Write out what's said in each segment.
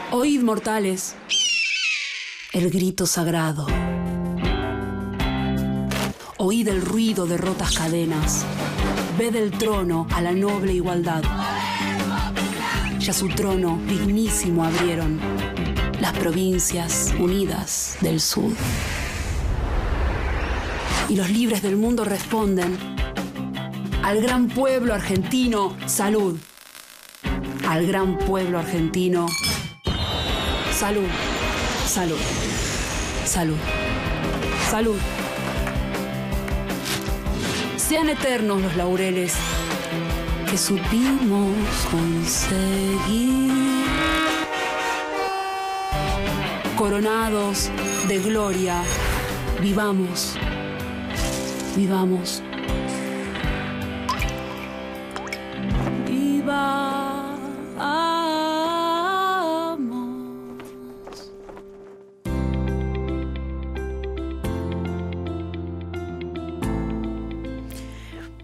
Oíd, mortales, el grito sagrado. Oíd el ruido de rotas cadenas. Ved el trono a la noble igualdad. Ya su trono dignísimo abrieron las provincias unidas del sur. Y los libres del mundo responden: al gran pueblo argentino, salud. Al gran pueblo argentino, salud, salud, salud, salud. Sean eternos los laureles que supimos conseguir. Coronados de gloria, vivamos, vivamos.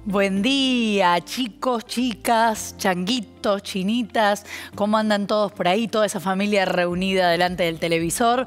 Buen día, chicos, chicas, changuitos, chinitas. ¿Cómo andan todos por ahí? Toda esa familia reunida delante del televisor.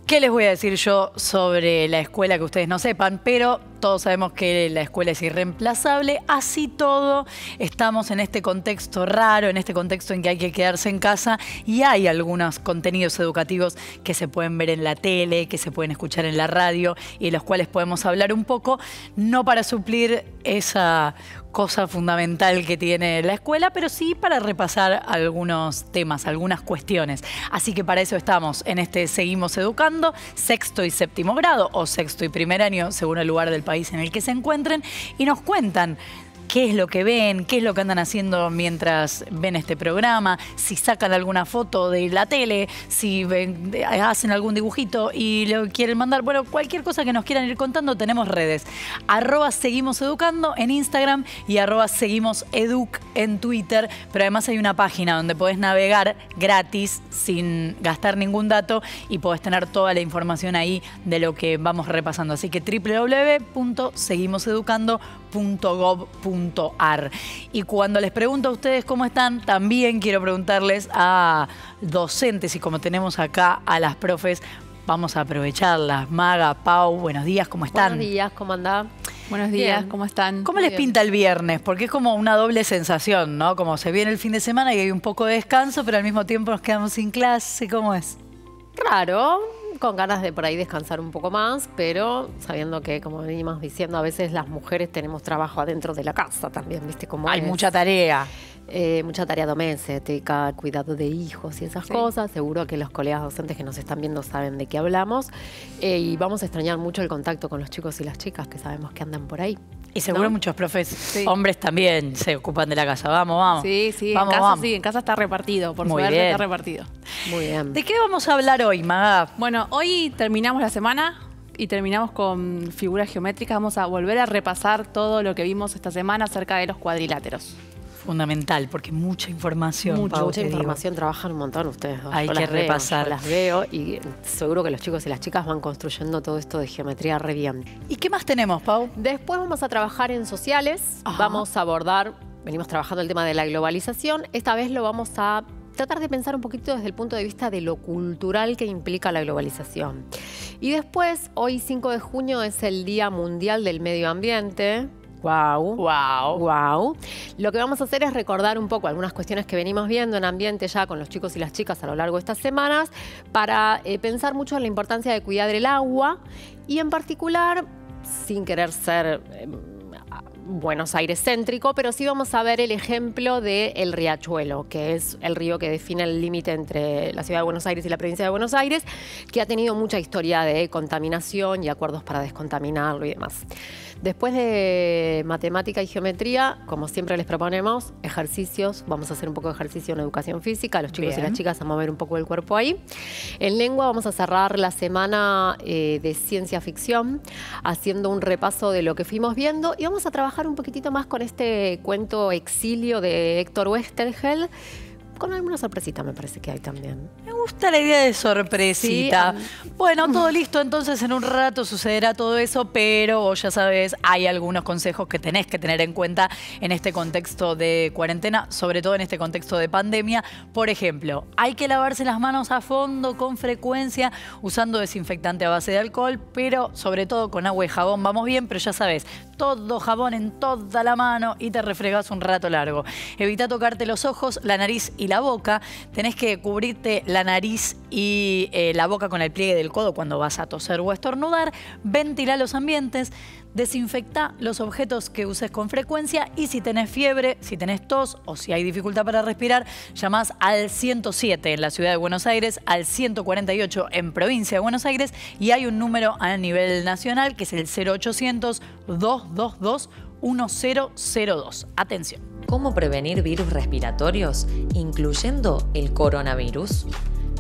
¿Qué les voy a decir yo sobre la escuela que ustedes no sepan? Pero todos sabemos que la escuela es irreemplazable. Así todo, estamos en este contexto raro, en este contexto en que hay que quedarse en casa, y hay algunos contenidos educativos que se pueden ver en la tele, que se pueden escuchar en la radio y de los cuales podemos hablar un poco, no para suplir esa cosa fundamental que tiene la escuela, pero sí para repasar algunos temas, algunas cuestiones. Así que para eso estamos en este Seguimos Educando, sexto y séptimo grado, o sexto y primer año, según el lugar del país en el que se encuentren, y nos cuentan qué es lo que ven, qué es lo que andan haciendo mientras ven este programa, si sacan alguna foto de la tele, si hacen algún dibujito y le quieren mandar, bueno, cualquier cosa que nos quieran ir contando. Tenemos redes, @seguimoseducando en Instagram y @seguimoseduc en Twitter, pero además hay una página donde podés navegar gratis, sin gastar ningún dato, y podés tener toda la información ahí de lo que vamos repasando. Así que www.seguimoseducando.gov.ar. Y cuando les pregunto a ustedes cómo están, también quiero preguntarles a docentes, y como tenemos acá a las profes, vamos a aprovecharlas. Maga, Pau, buenos días, ¿cómo están? Buenos días, ¿cómo andá? Buenos días, ¿cómo están? ¿Cómo les pinta el viernes? Porque es como una doble sensación, ¿no? Como se viene el fin de semana y hay un poco de descanso, pero al mismo tiempo nos quedamos sin clase. ¿Cómo es? Raro, con ganas de por ahí descansar un poco más, pero sabiendo que, como venimos diciendo, a veces las mujeres tenemos trabajo adentro de la casa también, ¿viste cómo Hay es? mucha tarea. Mucha tarea doméstica, cuidado de hijos y esas cosas. Seguro que los colegas docentes que nos están viendo saben de qué hablamos. Y vamos a extrañar mucho el contacto con los chicos y las chicas que sabemos que andan por ahí. Y seguro muchos profes, hombres también, se ocupan de la casa. Vamos, vamos. Sí, vamos, en casa vamos. sí, en casa está repartido, por Muy suerte bien. está repartido. Muy bien. ¿De qué vamos a hablar hoy, Maga? Bueno, hoy terminamos la semana y terminamos con figuras geométricas. Vamos a volver a repasar todo lo que vimos esta semana acerca de los cuadriláteros. Fundamental, porque mucha información. Mucha Pau, te digo. información, trabajan un montón ustedes dos. Hay Yo que las veo, repasar. yo las veo y seguro que los chicos y las chicas van construyendo todo esto de geometría re bien. ¿Y qué más tenemos, Pau? Después vamos a trabajar en sociales. Ajá. Vamos a abordar, venimos trabajando el tema de la globalización. Esta vez lo vamos a tratar de pensar un poquito desde el punto de vista de lo cultural que implica la globalización. Y después, hoy 5 de junio es el Día Mundial del Medio Ambiente. Wow. Wow. Wow. Lo que vamos a hacer es recordar un poco algunas cuestiones que venimos viendo en ambiente ya con los chicos y las chicas a lo largo de estas semanas, para pensar mucho en la importancia de cuidar el agua y en particular, sin querer ser Buenos Aires céntrico, pero sí vamos a ver el ejemplo del Riachuelo, que es el río que define el límite entre la ciudad de Buenos Aires y la provincia de Buenos Aires, que ha tenido mucha historia de contaminación y acuerdos para descontaminarlo y demás. Después de matemática y geometría, como siempre les proponemos, ejercicios. Vamos a hacer un poco de ejercicio en educación física, los chicos y las chicas a mover un poco el cuerpo ahí. En lengua vamos a cerrar la semana de ciencia ficción, haciendo un repaso de lo que fuimos viendo, y vamos a trabajar un poquitito más con este cuento Exilio de Héctor Westergel, con alguna sorpresita me parece que hay también. Me gusta la idea de sorpresita. Sí, Bueno, todo listo, entonces en un rato sucederá todo eso, pero vos ya sabes, hay algunos consejos que tenés que tener en cuenta en este contexto de cuarentena, sobre todo en este contexto de pandemia. Por ejemplo, hay que lavarse las manos a fondo, con frecuencia, usando desinfectante a base de alcohol, pero sobre todo con agua y jabón vamos bien, pero ya sabes, todo jabón en toda la mano y te refregas un rato largo. Evita tocarte los ojos, la nariz y la boca. Tenés que cubrirte la nariz y la boca con el pliegue del codo cuando vas a toser o estornudar. Ventila los ambientes. Desinfecta los objetos que uses con frecuencia y si tenés fiebre, si tenés tos o si hay dificultad para respirar, llamás al 107 en la ciudad de Buenos Aires, al 148 en provincia de Buenos Aires y hay un número a nivel nacional que es el 0800-222-1002. Atención. ¿Cómo prevenir virus respiratorios, incluyendo el coronavirus?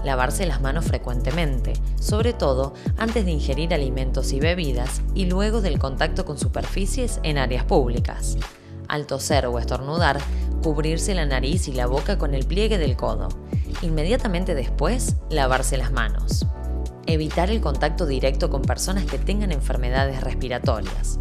Lavarse las manos frecuentemente, sobre todo antes de ingerir alimentos y bebidas y luego del contacto con superficies en áreas públicas. Al toser o estornudar, cubrirse la nariz y la boca con el pliegue del codo. Inmediatamente después, lavarse las manos. Evitar el contacto directo con personas que tengan enfermedades respiratorias.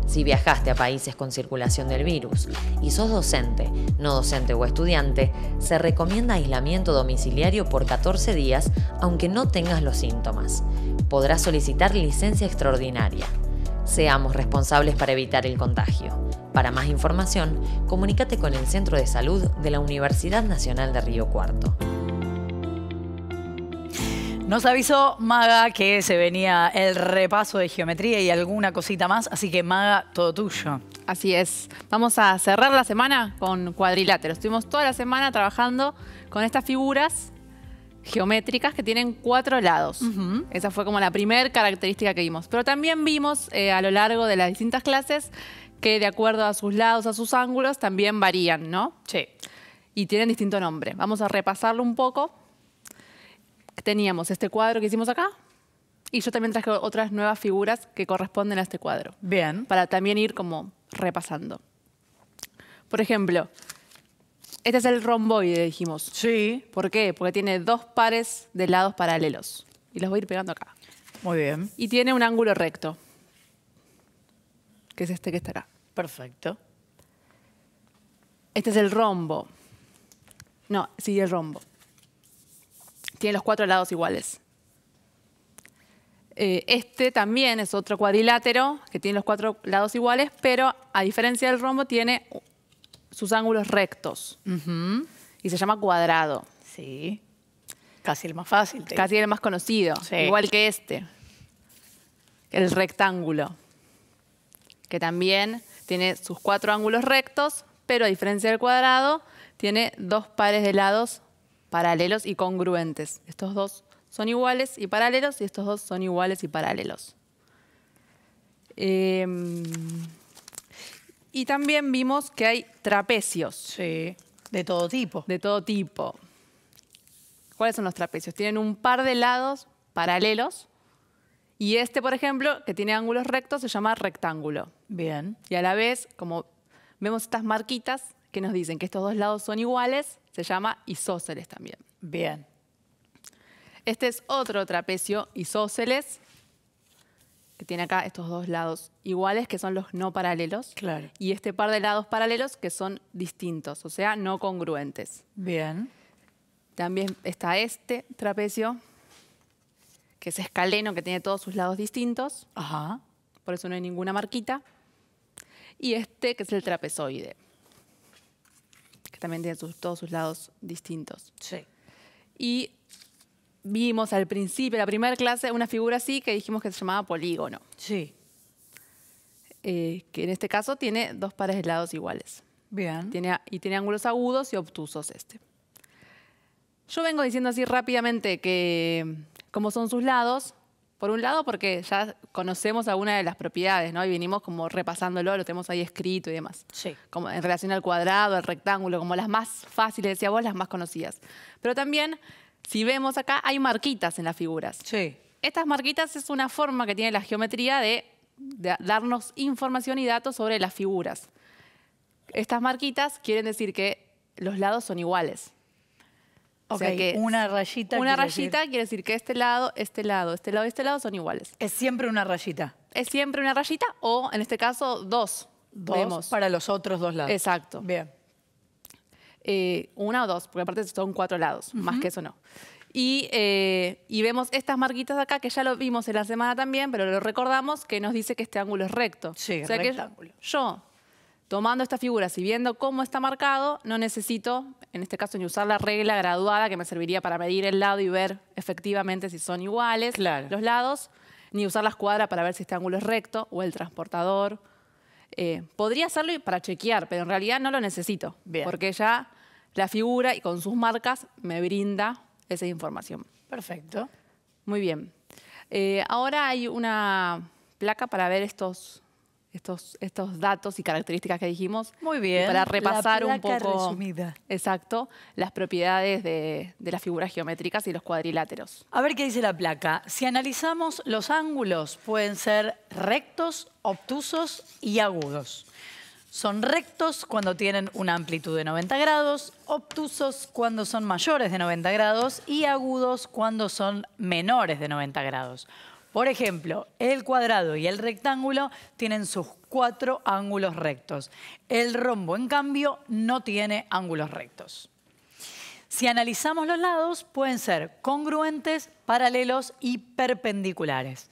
Si viajaste a países con circulación del virus y sos docente, no docente o estudiante, se recomienda aislamiento domiciliario por 14 días aunque no tengas los síntomas. Podrás solicitar licencia extraordinaria. Seamos responsables para evitar el contagio. Para más información, comunícate con el Centro de Salud de la Universidad Nacional de Río Cuarto. Nos avisó Maga que se venía el repaso de geometría y alguna cosita más, así que Maga, todo tuyo. Así es. Vamos a cerrar la semana con cuadriláteros. Estuvimos toda la semana trabajando con estas figuras geométricas que tienen 4 lados. Esa fue como la primera característica que vimos. Pero también vimos a lo largo de las distintas clases que de acuerdo a sus lados, a sus ángulos, también varían, ¿no? Sí. Y tienen distinto nombre. Vamos a repasarlo un poco. Teníamos este cuadro que hicimos acá y yo también traje otras nuevas figuras que corresponden a este cuadro. Bien. Para también ir como repasando. Por ejemplo, este es el romboide, dijimos. Sí. ¿Por qué? Porque tiene 2 pares de lados paralelos. Y los voy a ir pegando acá. Muy bien. Y tiene un ángulo recto, que es este que está acá. Perfecto. Este es el rombo. No, sí, el rombo. Tiene los 4 lados iguales. Este también es otro cuadrilátero que tiene los 4 lados iguales, pero a diferencia del rombo tiene sus ángulos rectos. Y se llama cuadrado. Sí. Casi el más fácil. Casi el más conocido. Sí. Igual que este. El rectángulo. Que también tiene sus 4 ángulos rectos, pero a diferencia del cuadrado, tiene 2 pares de lados paralelos y congruentes. Estos 2 son iguales y paralelos y estos 2 son iguales y paralelos. Y también vimos que hay trapecios. Sí. De todo tipo. De todo tipo. ¿Cuáles son los trapecios? Tienen un par de lados paralelos y este, por ejemplo, que tiene ángulos rectos, se llama rectángulo. Bien. Y a la vez, como vemos estas marquitas que nos dicen que estos 2 lados son iguales, se llama isósceles también. Bien. Este es otro trapecio isósceles, que tiene acá estos 2 lados iguales, que son los no paralelos. Claro. Y este par de lados paralelos, que son distintos, o sea, no congruentes. Bien. También está este trapecio, que es escaleno, que tiene todos sus lados distintos. Ajá. Por eso no hay ninguna marquita. Y este, que es el trapezoide, que también tiene todos sus lados distintos. Sí. Y vimos al principio, en la primera clase, una figura así que dijimos que se llamaba polígono. Sí. Que en este caso tiene 2 pares de lados iguales. Bien. Tiene ángulos agudos y obtusos este. Yo vengo diciendo así rápidamente que cómo son sus lados. Por un lado, porque ya conocemos algunas de las propiedades, ¿no? Y venimos como repasándolo, lo tenemos ahí escrito y demás. Sí. Como en relación al cuadrado, al rectángulo, como las más fáciles, decía vos, las más conocidas. Pero también, si vemos acá, hay marquitas en las figuras. Sí. Estas marquitas es una forma que tiene la geometría de darnos información y datos sobre las figuras. Estas marquitas quieren decir que los lados son iguales. Ok, O sea que una rayita. una quiere decir- rayita quiere decir que este lado, este lado, este lado y este lado son iguales. Es siempre una rayita. Es siempre una rayita o, en este caso, dos. Dos Vemos. para los otros dos lados. Exacto. Bien. Una o dos, porque aparte son 4 lados, más que eso no. Y vemos estas marquitas acá, que ya lo vimos en la semana también, pero lo recordamos, que nos dice que este ángulo es recto. Sí, o sea rectángulo. que yo, tomando estas figuras y viendo cómo está marcado, no necesito, en este caso, ni usar la regla graduada que me serviría para medir el lado y ver efectivamente si son iguales Claro. los lados, ni usar la escuadra para ver si este ángulo es recto o el transportador. Podría hacerlo para chequear, pero en realidad no lo necesito, Bien. porque ya la figura y con sus marcas me brinda esa información. Perfecto. Muy bien. Ahora hay una placa para ver estos datos y características que dijimos. Muy bien. Y para repasar La un placa poco. resumida. Exacto, las propiedades de las figuras geométricas y los cuadriláteros. A ver qué dice la placa. Si analizamos los ángulos, pueden ser rectos, obtusos y agudos. Son rectos cuando tienen una amplitud de 90 grados, obtusos cuando son mayores de 90 grados y agudos cuando son menores de 90 grados. Por ejemplo, el cuadrado y el rectángulo tienen sus 4 ángulos rectos. El rombo, en cambio, no tiene ángulos rectos. Si analizamos los lados, pueden ser congruentes, paralelos y perpendiculares.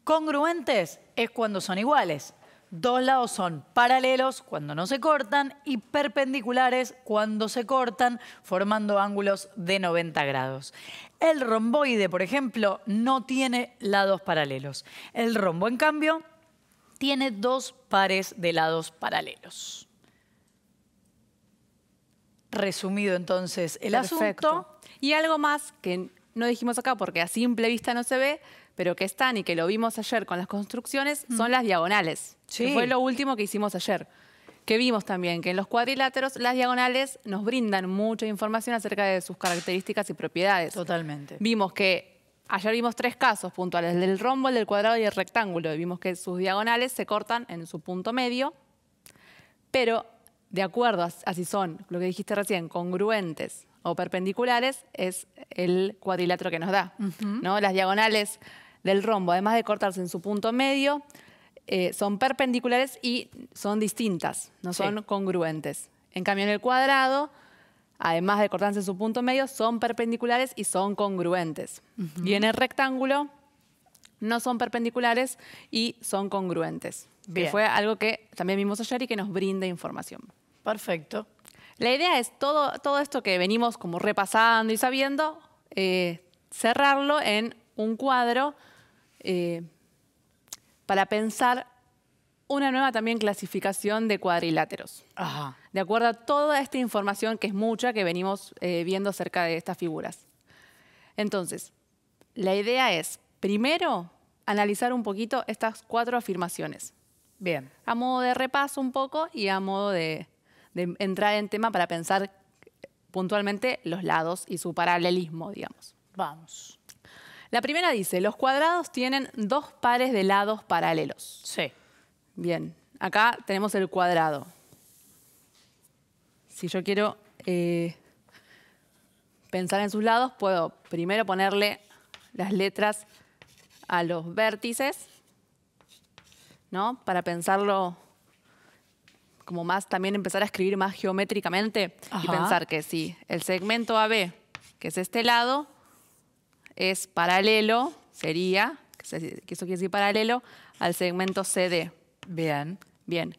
Congruentes es cuando son iguales. Dos lados son paralelos cuando no se cortan y perpendiculares cuando se cortan, formando ángulos de 90 grados. El romboide, por ejemplo, no tiene lados paralelos. El rombo, en cambio, tiene 2 pares de lados paralelos. Resumido entonces el asunto. Y algo más que no dijimos acá porque a simple vista no se ve, pero que están y que lo vimos ayer con las construcciones, son las diagonales. Sí. Que fue lo último que hicimos ayer. Que vimos también que en los cuadriláteros las diagonales nos brindan mucha información acerca de sus características y propiedades. Totalmente. Vimos que ayer vimos 3 casos puntuales, el del rombo, el del cuadrado y el rectángulo. Y vimos que sus diagonales se cortan en su punto medio, pero de acuerdo a si son, lo que dijiste recién, congruentes o perpendiculares, es el cuadrilátero que nos da. ¿No? Las diagonales del rombo, además de cortarse en su punto medio, son perpendiculares y son distintas, no son Sí. congruentes. En cambio, en el cuadrado, además de cortarse en su punto medio, son perpendiculares y son congruentes. Y en el rectángulo no son perpendiculares y son congruentes. Bien. Que fue algo que también vimos ayer y que nos brinda información. Perfecto. La idea es todo esto que venimos como repasando y sabiendo, cerrarlo en un cuadro para pensar una nueva también clasificación de cuadriláteros. Ajá. De acuerdo a toda esta información, que es mucha, que venimos viendo acerca de estas figuras. Entonces, la idea es, primero, analizar un poquito estas 4 afirmaciones. Bien. A modo de repaso un poco y a modo de entrar en tema para pensar puntualmente los lados y su paralelismo, digamos. Vamos. La primera dice, los cuadrados tienen 2 pares de lados paralelos. Sí. Bien, acá tenemos el cuadrado. Si yo quiero pensar en sus lados, puedo primero ponerle las letras a los vértices, ¿no? Para pensarlo como más, también empezar a escribir más geométricamente y Ajá. pensar que si el segmento AB, que es este lado, es paralelo, sería, que eso quiere decir paralelo, al segmento CD. Bien. Bien.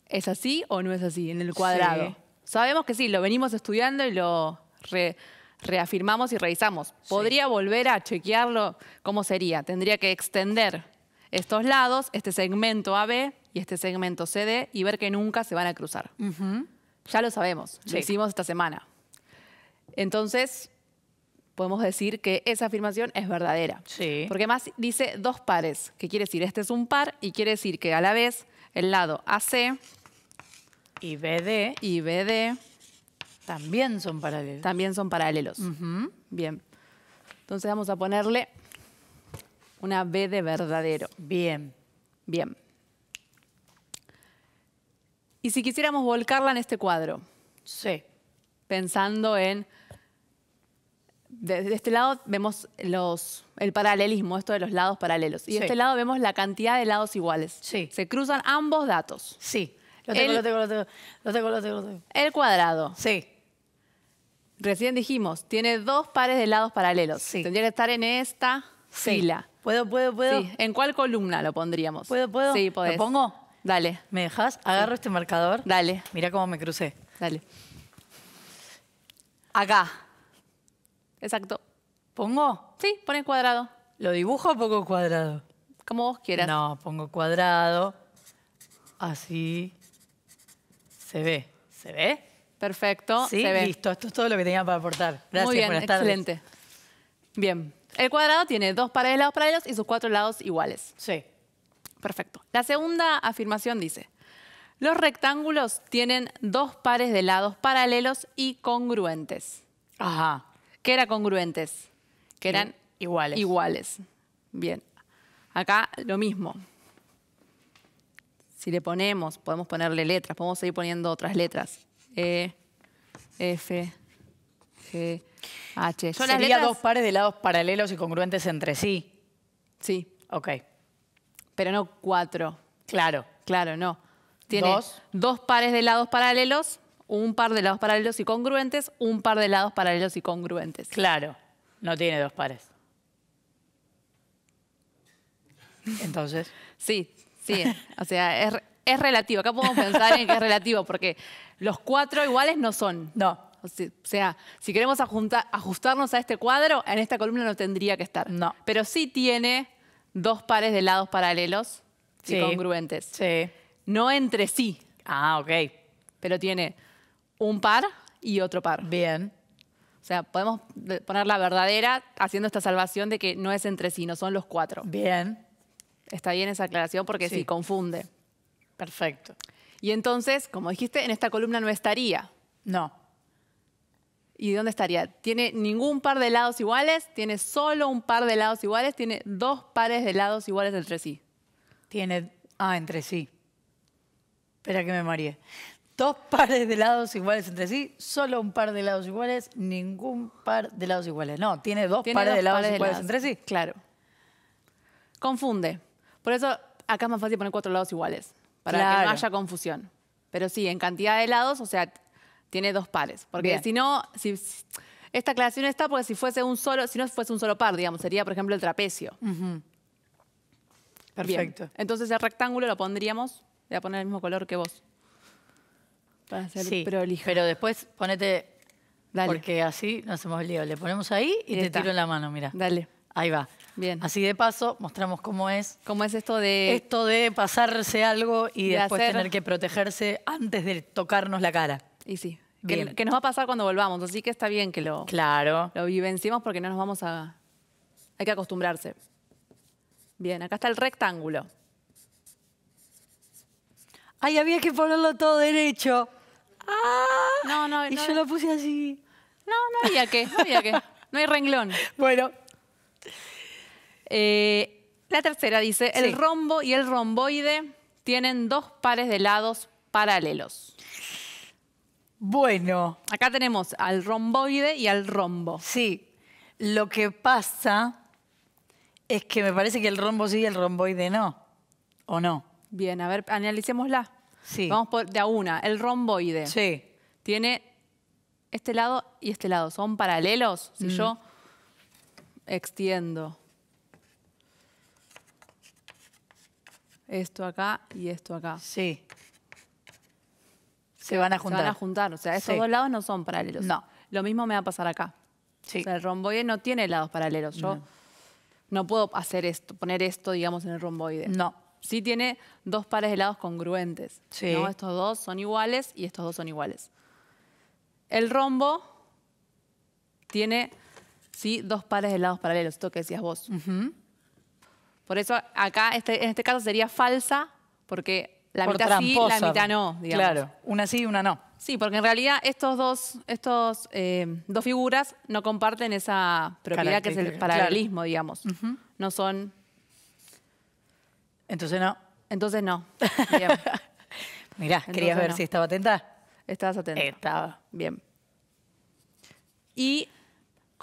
¿Es así o no es así en el cuadrado? Sí. Sabemos que sí, lo venimos estudiando y lo reafirmamos y revisamos. ¿Podría volver a chequearlo? ¿Cómo sería? Tendría que extender estos lados, este segmento AB y este segmento CD, y ver que nunca se van a cruzar. Ya lo sabemos, Sí. lo hicimos esta semana. Entonces, podemos decir que esa afirmación es verdadera. Sí. Porque más dice 2 pares, que quiere decir este es un par y quiere decir que a la vez el lado AC Y BD y BD también son paralelos. también son paralelos. Bien. Entonces vamos a ponerle una B de verdadero. Bien. Bien. Y si quisiéramos volcarla en este cuadro, Sí. pensando en de este lado vemos el paralelismo, esto de los lados paralelos. Y de Sí. este lado vemos la cantidad de lados iguales. Sí. Se cruzan ambos datos. Sí. Lo tengo, El- lo tengo, lo tengo. Lo tengo, lo tengo, lo tengo. El cuadrado. Sí. Recién dijimos, tiene 2 pares de lados paralelos. Sí. Tendría que estar en esta Sí. fila. ¿Puedo? Sí. ¿En cuál columna lo pondríamos? ¿Puedo? Sí, podés. ¿Lo pongo? Dale, ¿Me dejas? Agarro este marcador. dale, Mira cómo me crucé. dale. Acá. Exacto. ¿Pongo? Sí, pon el cuadrado. ¿Lo dibujo o pongo cuadrado? Como vos quieras. No, pongo cuadrado. Así. Se ve. ¿Se ve? Perfecto. Sí, se ve. listo. Esto es todo lo que tenía para aportar. Gracias, Muy bien, buenas tardes. excelente. Bien. El cuadrado tiene 2 pares de lados paralelos y sus 4 lados iguales. Sí. Perfecto. La segunda afirmación dice, los rectángulos tienen 2 pares de lados paralelos y congruentes. Ajá. ¿Qué era congruentes? Que eran Iguales. iguales. Bien. Acá lo mismo. Si le ponemos, podemos ponerle letras, podemos seguir poniendo otras letras. E, F, G, H. Yo las Sería letras- 2 pares de lados paralelos y congruentes entre sí. Sí, Ok. pero no 4. Claro. Claro, no. Tiene Dos. 2 pares de lados paralelos, un par de lados paralelos y congruentes, un par de lados paralelos y congruentes. Claro. No tiene 2 pares. Entonces. Sí, sí. O sea, es relativo. Acá podemos pensar en que es relativo, porque los 4 iguales no son. No. O sea, si queremos ajustarnos a este cuadro, en esta columna no tendría que estar. No. Pero sí tiene 2 pares de lados paralelos Sí. y congruentes. Sí. No entre sí, Ah, ok. pero tiene un par y otro par. Bien. O sea, podemos poner la verdadera haciendo esta salvación de que no es entre sí, no son los 4. Bien. Está bien esa aclaración porque Sí. sí, confunde. Perfecto. Y entonces, como dijiste, en esta columna no estaría. No. ¿Y dónde estaría? ¿Tiene ningún par de lados iguales? ¿Tiene solo un par de lados iguales? ¿Tiene 2 pares de lados iguales entre sí? Tiene. Ah, entre sí. Espera que me mareé. 2 pares de lados iguales entre sí, solo un par de lados iguales, ningún par de lados iguales. No, tiene 2 Tiene pares dos de lados pares iguales entre sí. Claro. Confunde. Por eso acá es más fácil poner 4 lados iguales, para que Claro. no haya confusión. Pero sí, en cantidad de lados, o sea, tiene 2 pares. Porque Bien. si no, esta aclaración está porque si no fuese un solo par, digamos, sería, por ejemplo, el trapecio. Bien. Perfecto. Entonces el rectángulo lo pondríamos, voy a poner el mismo color que vos. Para ser Sí, prolijo. pero después ponete, Dale. porque así nos hacemos lío. Le ponemos ahí y Ya te está. tiro en la mano, mira. Dale. Ahí va. Bien. Así de paso mostramos cómo es ¿Cómo es esto de...? esto de pasarse algo y de después hacer- tener que protegerse antes de tocarnos la cara. Y sí, Bien. que nos va a pasar cuando volvamos, así que está bien que Claro. lo vivenciemos porque no nos vamos a... Hay que acostumbrarse. Bien, acá está el rectángulo. Ay, había que ponerlo todo derecho. No, no, Y no, yo lo puse así. no había que, no había que. No hay renglón. Bueno, La tercera dice, Sí. el rombo y el romboide tienen 2 pares de lados paralelos. bueno, Acá tenemos al romboide y al rombo. sí. Lo que pasa es que me parece que el rombo sí y el romboide no. ¿O no? Bien, a ver, analicémosla. Sí. Vamos de a una. El romboide Sí. tiene este lado y este lado. ¿Son paralelos? Si yo extiendo esto acá y esto acá. Sí. Se van a juntar. Se van a juntar. O sea, estos Sí. 2 lados no son paralelos. No. Lo mismo me va a pasar acá. Sí. O sea, el romboide no tiene lados paralelos. Yo no puedo hacer esto, poner esto, digamos, en el romboide. No. Sí tiene 2 pares de lados congruentes. Sí. ¿No? Estos 2 son iguales y estos 2 son iguales. El rombo tiene, sí, 2 pares de lados paralelos, esto que decías vos. Por eso acá, en este caso sería falsa, porque la Por mitad sí, tramposa. la mitad no, digamos. Claro, una sí y una no. Sí, porque en realidad estos dos figuras no comparten esa propiedad que es el Característica, paralelismo, digamos. No son, Entonces no. entonces no. Bien, Mirá, ¿querías ver no. si estaba atenta? estás atento. Estaba. Bien. Y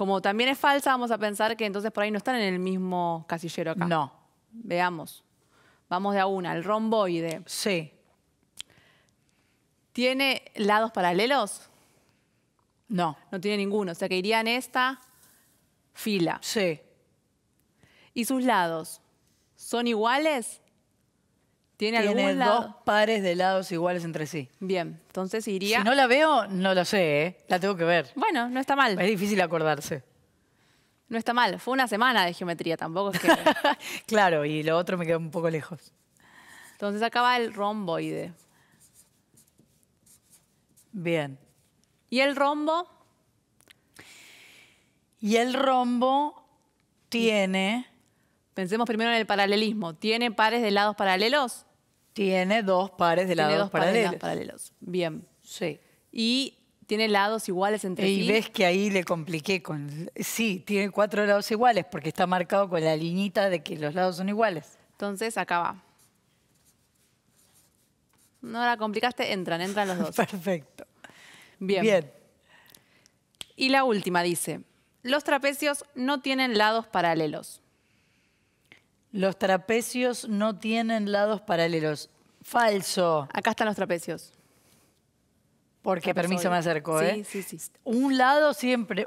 Como también es falsa, vamos a pensar que entonces por ahí no están en el mismo casillero acá. No. Veamos. Vamos de a una. El romboide. Sí. ¿Tiene lados paralelos? No. No tiene ninguno. O sea que iría en esta fila. Sí. ¿Y sus lados son iguales? ¿Tiene Tiene algún dos lado? pares de lados iguales entre sí. Bien, entonces iría... Si no la veo, no lo sé, ¿eh? La tengo que ver. Bueno, no está mal. Es difícil acordarse. No está mal. Fue una semana de geometría, tampoco es que... Claro, y lo otro me queda un poco lejos. Entonces acá va el romboide. Bien. ¿Y el rombo? Y el rombo tiene Pensemos primero en el paralelismo. ¿Tiene pares de lados paralelos? Tiene dos pares de Tiene lados dos pares de paralelos. lados paralelos. Bien. Sí. ¿Y tiene lados iguales entre sí? Y ves que ahí le compliqué con... Sí, tiene 4 lados iguales porque está marcado con la liñita de que los lados son iguales. Entonces acá va. No la complicaste, entran los dos. Perfecto. Bien. Bien. Y la última dice, los trapecios no tienen lados paralelos. Los trapecios no tienen lados paralelos. Falso. Acá están los trapecios. Porque, permiso, me acerco, ¿eh? Sí, sí, sí. Un lado siempre,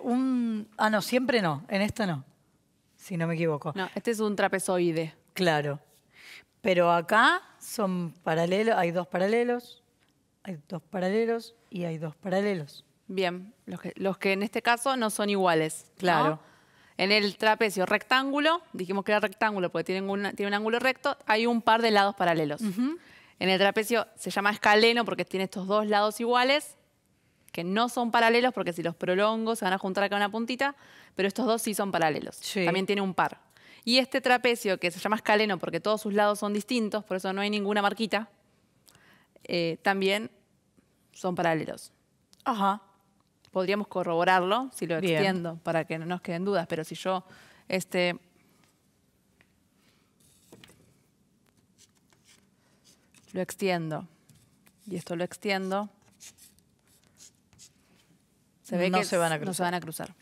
Ah, no, siempre no. En esta no. Si no me equivoco. No, este es un trapezoide. Claro. Pero acá son paralelos, hay dos paralelos y hay dos paralelos. Bien, los que en este caso no son iguales. ¿no? Claro. En el trapecio rectángulo, dijimos que era rectángulo porque tiene un ángulo recto, hay un par de lados paralelos. En el trapecio se llama escaleno porque tiene estos dos lados iguales, que no son paralelos porque si los prolongo se van a juntar acá una puntita, pero estos dos sí son paralelos. Sí. También tiene un par. Y este trapecio que se llama escaleno porque todos sus lados son distintos, por eso no hay ninguna marquita, también son paralelos. Ajá. Podríamos corroborarlo si lo Bien. extiendo para que no nos queden dudas, pero si yo lo extiendo y esto lo extiendo, se ve No que se van a no se van a cruzar.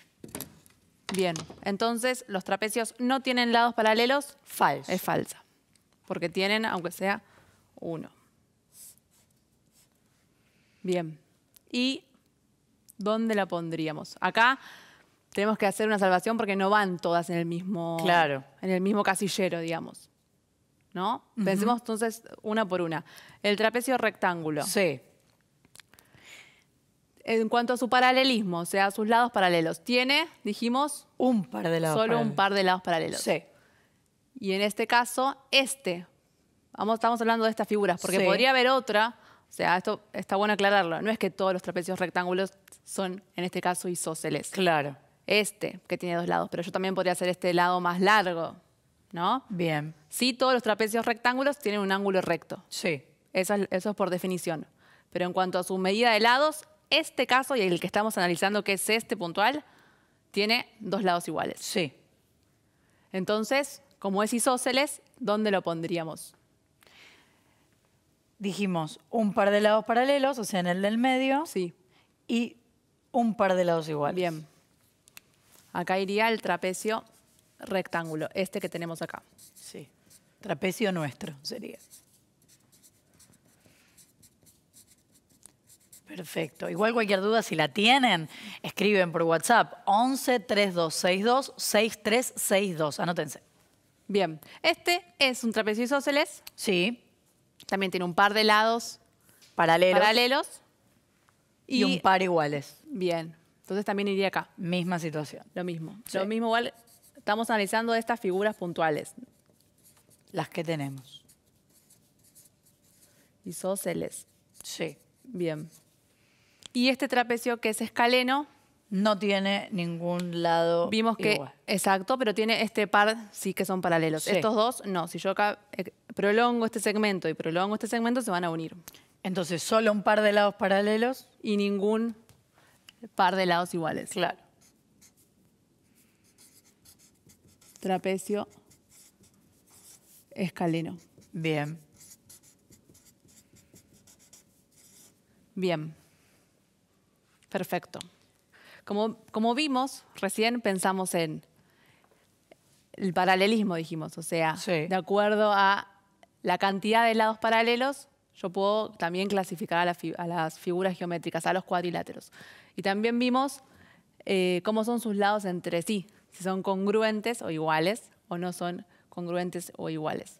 Bien, entonces los trapecios no tienen lados paralelos, Falso. es falsa, porque tienen, aunque sea, uno. Bien, ¿y dónde la pondríamos? Acá tenemos que hacer una salvación porque no van todas en el mismo, Claro. en el mismo casillero, digamos. ¿No? Pensemos entonces una por una. El trapecio rectángulo. Sí. En cuanto a su paralelismo, o sea, sus lados paralelos, tiene, dijimos, Un par de lados solo un paralelos. par de lados paralelos. Sí. Y en este caso, estamos hablando de estas figuras, porque Sí. podría haber otra, o sea, esto está bueno aclararlo, no es que todos los trapecios rectángulos son, en este caso, isósceles. Claro. Que tiene dos lados, pero yo también podría hacer este lado más largo, ¿no? Bien. Sí, todos los trapecios rectángulos tienen un ángulo recto. Sí. Eso es por definición. Pero en cuanto a su medida de lados, este caso y el que estamos analizando, que es este puntual, tiene dos lados iguales. Sí. Entonces, como es isósceles, ¿dónde lo pondríamos? Dijimos un par de lados paralelos, o sea, en el del medio, Sí, y un par de lados iguales. bien. Acá iría el trapecio rectángulo, este que tenemos acá. Sí. Trapecio nuestro sería. Perfecto. Igual cualquier duda, si la tienen, escriben por WhatsApp 11 3262 6362. Anótense. Bien, este es un trapecio isósceles, Sí. también tiene un par de lados Paralelos. y Y un par iguales. Bien, entonces también iría acá, Misma situación. lo mismo. Sí. Lo mismo igual, estamos analizando estas figuras puntuales, Las que tenemos. isósceles. Sí. Bien. Y este trapecio que es escaleno, No tiene ningún lado vimos que, igual. exacto, pero tiene este par sí que son paralelos. Sí. Estos dos, no. Si yo acá prolongo este segmento y prolongo este segmento, se van a unir. Entonces, solo un par de lados paralelos. Y ningún par de lados iguales. Claro. Trapecio escaleno. Bien. Bien. Perfecto. Como vimos, recién pensamos en el paralelismo, dijimos. O sea, Sí. de acuerdo a la cantidad de lados paralelos, yo puedo también clasificar a las figuras geométricas, a los cuadriláteros. Y también vimos cómo son sus lados entre sí, si son congruentes o iguales o no son congruentes o iguales.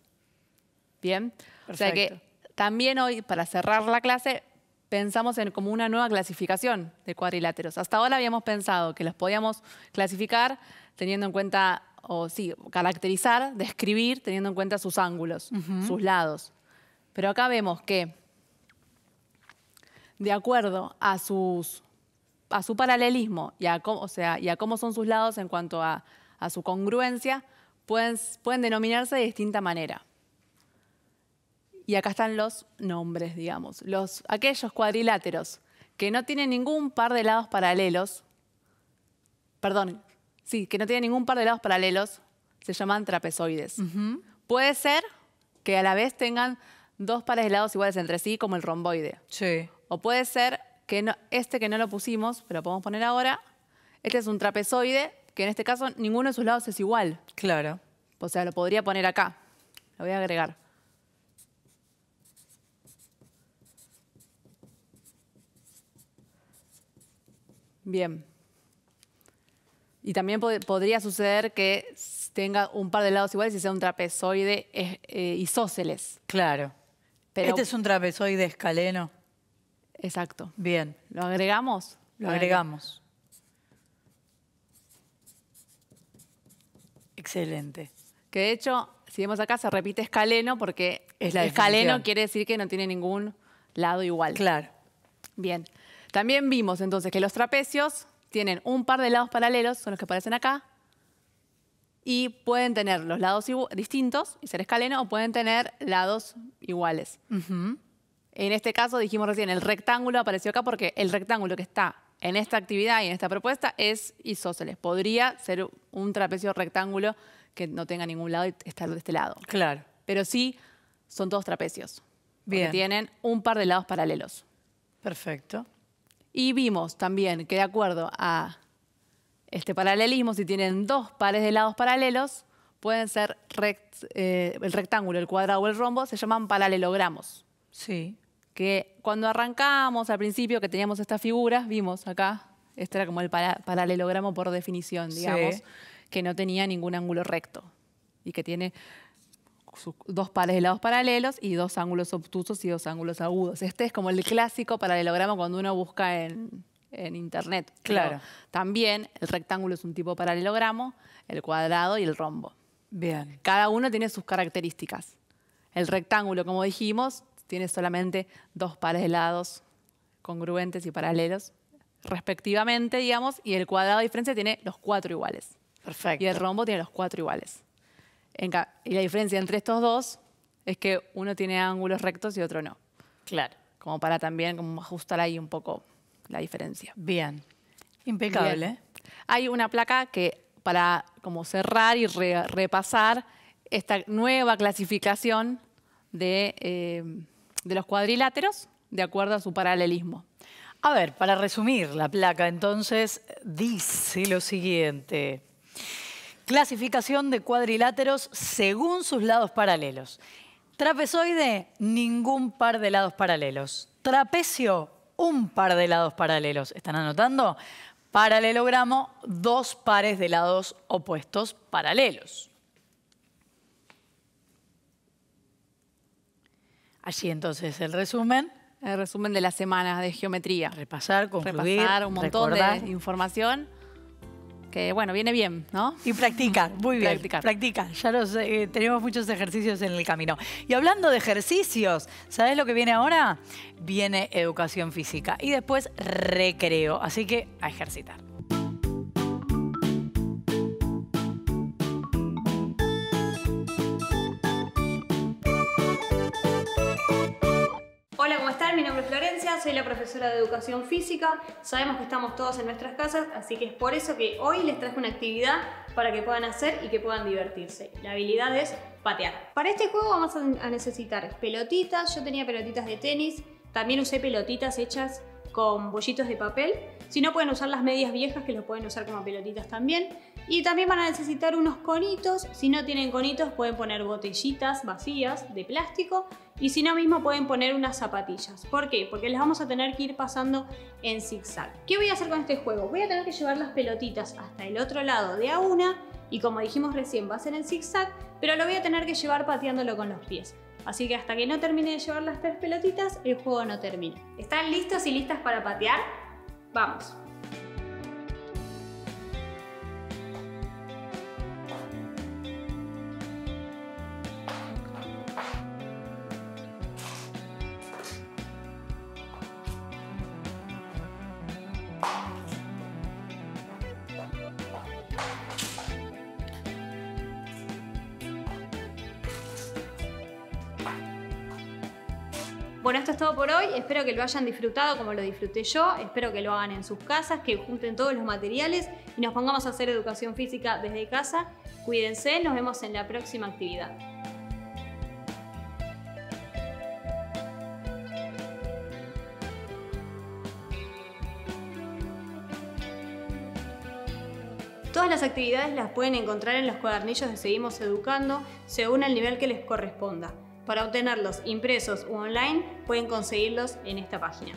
¿Bien? O sea que también hoy, para cerrar la clase, pensamos en como una nueva clasificación de cuadriláteros. Hasta ahora habíamos pensado que los podíamos clasificar teniendo en cuenta, o sí, caracterizar, describir, teniendo en cuenta sus ángulos, sus lados. Pero acá vemos que, de acuerdo a su paralelismo y a cómo son sus lados en cuanto a su congruencia, pueden denominarse de distinta manera. Y acá están los nombres, digamos. Aquellos cuadriláteros que no tienen ningún par de lados paralelos, que no tienen ningún par de lados paralelos, se llaman trapezoides. Puede ser que a la vez tengan dos pares de lados iguales entre sí, como el romboide. Sí. O puede ser que que no lo pusimos, pero lo podemos poner ahora. Este es un trapezoide, que en este caso ninguno de sus lados es igual. Claro. O sea, lo podría poner acá. Lo voy a agregar. Bien. Y también podría suceder que tenga un par de lados iguales y sea un trapezoide isósceles. Claro. Pero, Este es un trapezoide escaleno. exacto. Bien. ¿Lo agregamos? Lo agregamos. Excelente. Que de hecho, si vemos acá, se repite escaleno porque Es la escaleno definición. quiere decir que no tiene ningún lado igual. Claro. Bien. También vimos entonces que los trapecios tienen un par de lados paralelos, son los que aparecen acá, y pueden tener los lados distintos y ser escaleno, o pueden tener lados iguales. En este caso, dijimos recién, el rectángulo apareció acá porque el rectángulo que está en esta actividad y en esta propuesta es isósceles. Podría ser un trapecio rectángulo que no tenga ningún lado y estar de este lado. Claro. Pero sí son todos trapecios. Bien. Porque tienen un par de lados paralelos. Perfecto. Y vimos también que de acuerdo a este paralelismo, si tienen dos pares de lados paralelos, pueden ser el rectángulo, el cuadrado o el rombo, se llaman paralelogramos. Sí. Que cuando arrancamos al principio que teníamos estas figuras, vimos acá, este era como el paralelogramo por definición, digamos, Sí. que no tenía ningún ángulo recto y que tiene sus dos pares de lados paralelos y dos ángulos obtusos y dos ángulos agudos. Este es como el clásico paralelogramo cuando uno busca en internet. Claro. Pero también el rectángulo es un tipo de paralelogramo, el cuadrado y el rombo. Bien. Cada uno tiene sus características. El rectángulo, como dijimos, tiene solamente dos pares de lados congruentes y paralelos, respectivamente, digamos, y el cuadrado, a diferencia, tiene los cuatro iguales. Perfecto. Y el rombo tiene los cuatro iguales. Y la diferencia entre estos dos es que uno tiene ángulos rectos y otro no. Claro. Como para también como ajustar ahí un poco la diferencia. Bien. Impecable. Bien. Hay una placa que para como cerrar y repasar esta nueva clasificación de los cuadriláteros de acuerdo a su paralelismo. A ver, para resumir la placa, entonces, dice lo siguiente. Clasificación de cuadriláteros según sus lados paralelos. Trapezoide, ningún par de lados paralelos. Trapecio, un par de lados paralelos. ¿Están anotando? Paralelogramo, dos pares de lados opuestos paralelos. Allí entonces el resumen. El resumen de la semana de geometría. Repasar, concluir, Repasar un montón recordar. de información que, bueno, viene bien, ¿no? Y practicar, muy bien. Practicar. Practicar. Ya tenemos muchos ejercicios en el camino. Y hablando de ejercicios, ¿sabes lo que viene ahora? Viene educación física y después recreo. Así que a ejercitar. Hola, ¿cómo están? Mi nombre es Florencia, soy la profesora de Educación Física. Sabemos que estamos todos en nuestras casas, así que es por eso que hoy les traje una actividad para que puedan hacer y que puedan divertirse. La habilidad es patear. Para este juego vamos a necesitar pelotitas. Yo tenía pelotitas de tenis, también usé pelotitas hechas con bollitos de papel. Si no, pueden usar las medias viejas, que lo pueden usar como pelotitas también. Y también van a necesitar unos conitos. Si no tienen conitos, pueden poner botellitas vacías de plástico. Y si no, mismo pueden poner unas zapatillas. ¿Por qué? Porque las vamos a tener que ir pasando en zigzag. ¿Qué voy a hacer con este juego? Voy a tener que llevar las pelotitas hasta el otro lado de a una. Y como dijimos recién, va a ser en zigzag, pero lo voy a tener que llevar pateándolo con los pies. Así que hasta que no termine de llevar las 3 pelotitas, el juego no termina. ¿Están listos y listas para patear? Vamos. Bueno, esto es todo por hoy. Espero que lo hayan disfrutado como lo disfruté yo. Espero que lo hagan en sus casas, que junten todos los materiales y nos pongamos a hacer educación física desde casa. Cuídense, nos vemos en la próxima actividad. Todas las actividades las pueden encontrar en los cuadernillos de Seguimos Educando, según el nivel que les corresponda. Para obtenerlos impresos u online, pueden conseguirlos en esta página.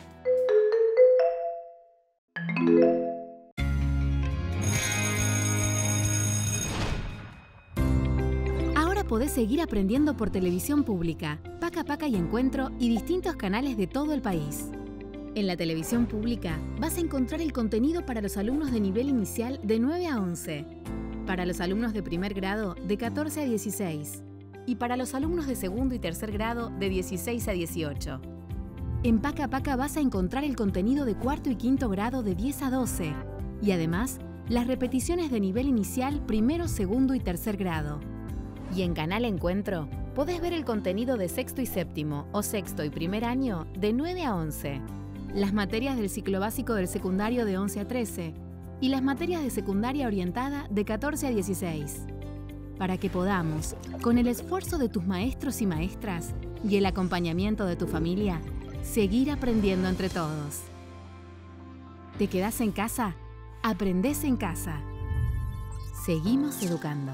Ahora podés seguir aprendiendo por televisión pública, Paca Paca y Encuentro y distintos canales de todo el país. En la televisión pública vas a encontrar el contenido para los alumnos de nivel inicial de 9 a 11, para los alumnos de primer grado de 14 a 16 y para los alumnos de segundo y tercer grado de 16 a 18. En Paca Paca vas a encontrar el contenido de cuarto y quinto grado de 10 a 12 y además las repeticiones de nivel inicial primero, segundo y tercer grado. Y en Canal Encuentro podés ver el contenido de sexto y séptimo o sexto y primer año de 9 a 11, las materias del ciclo básico del secundario de 11 a 13 y las materias de secundaria orientada de 14 a 16. Para que podamos, con el esfuerzo de tus maestros y maestras y el acompañamiento de tu familia, seguir aprendiendo entre todos. ¿Te quedás en casa? Aprendés en casa. Seguimos educando.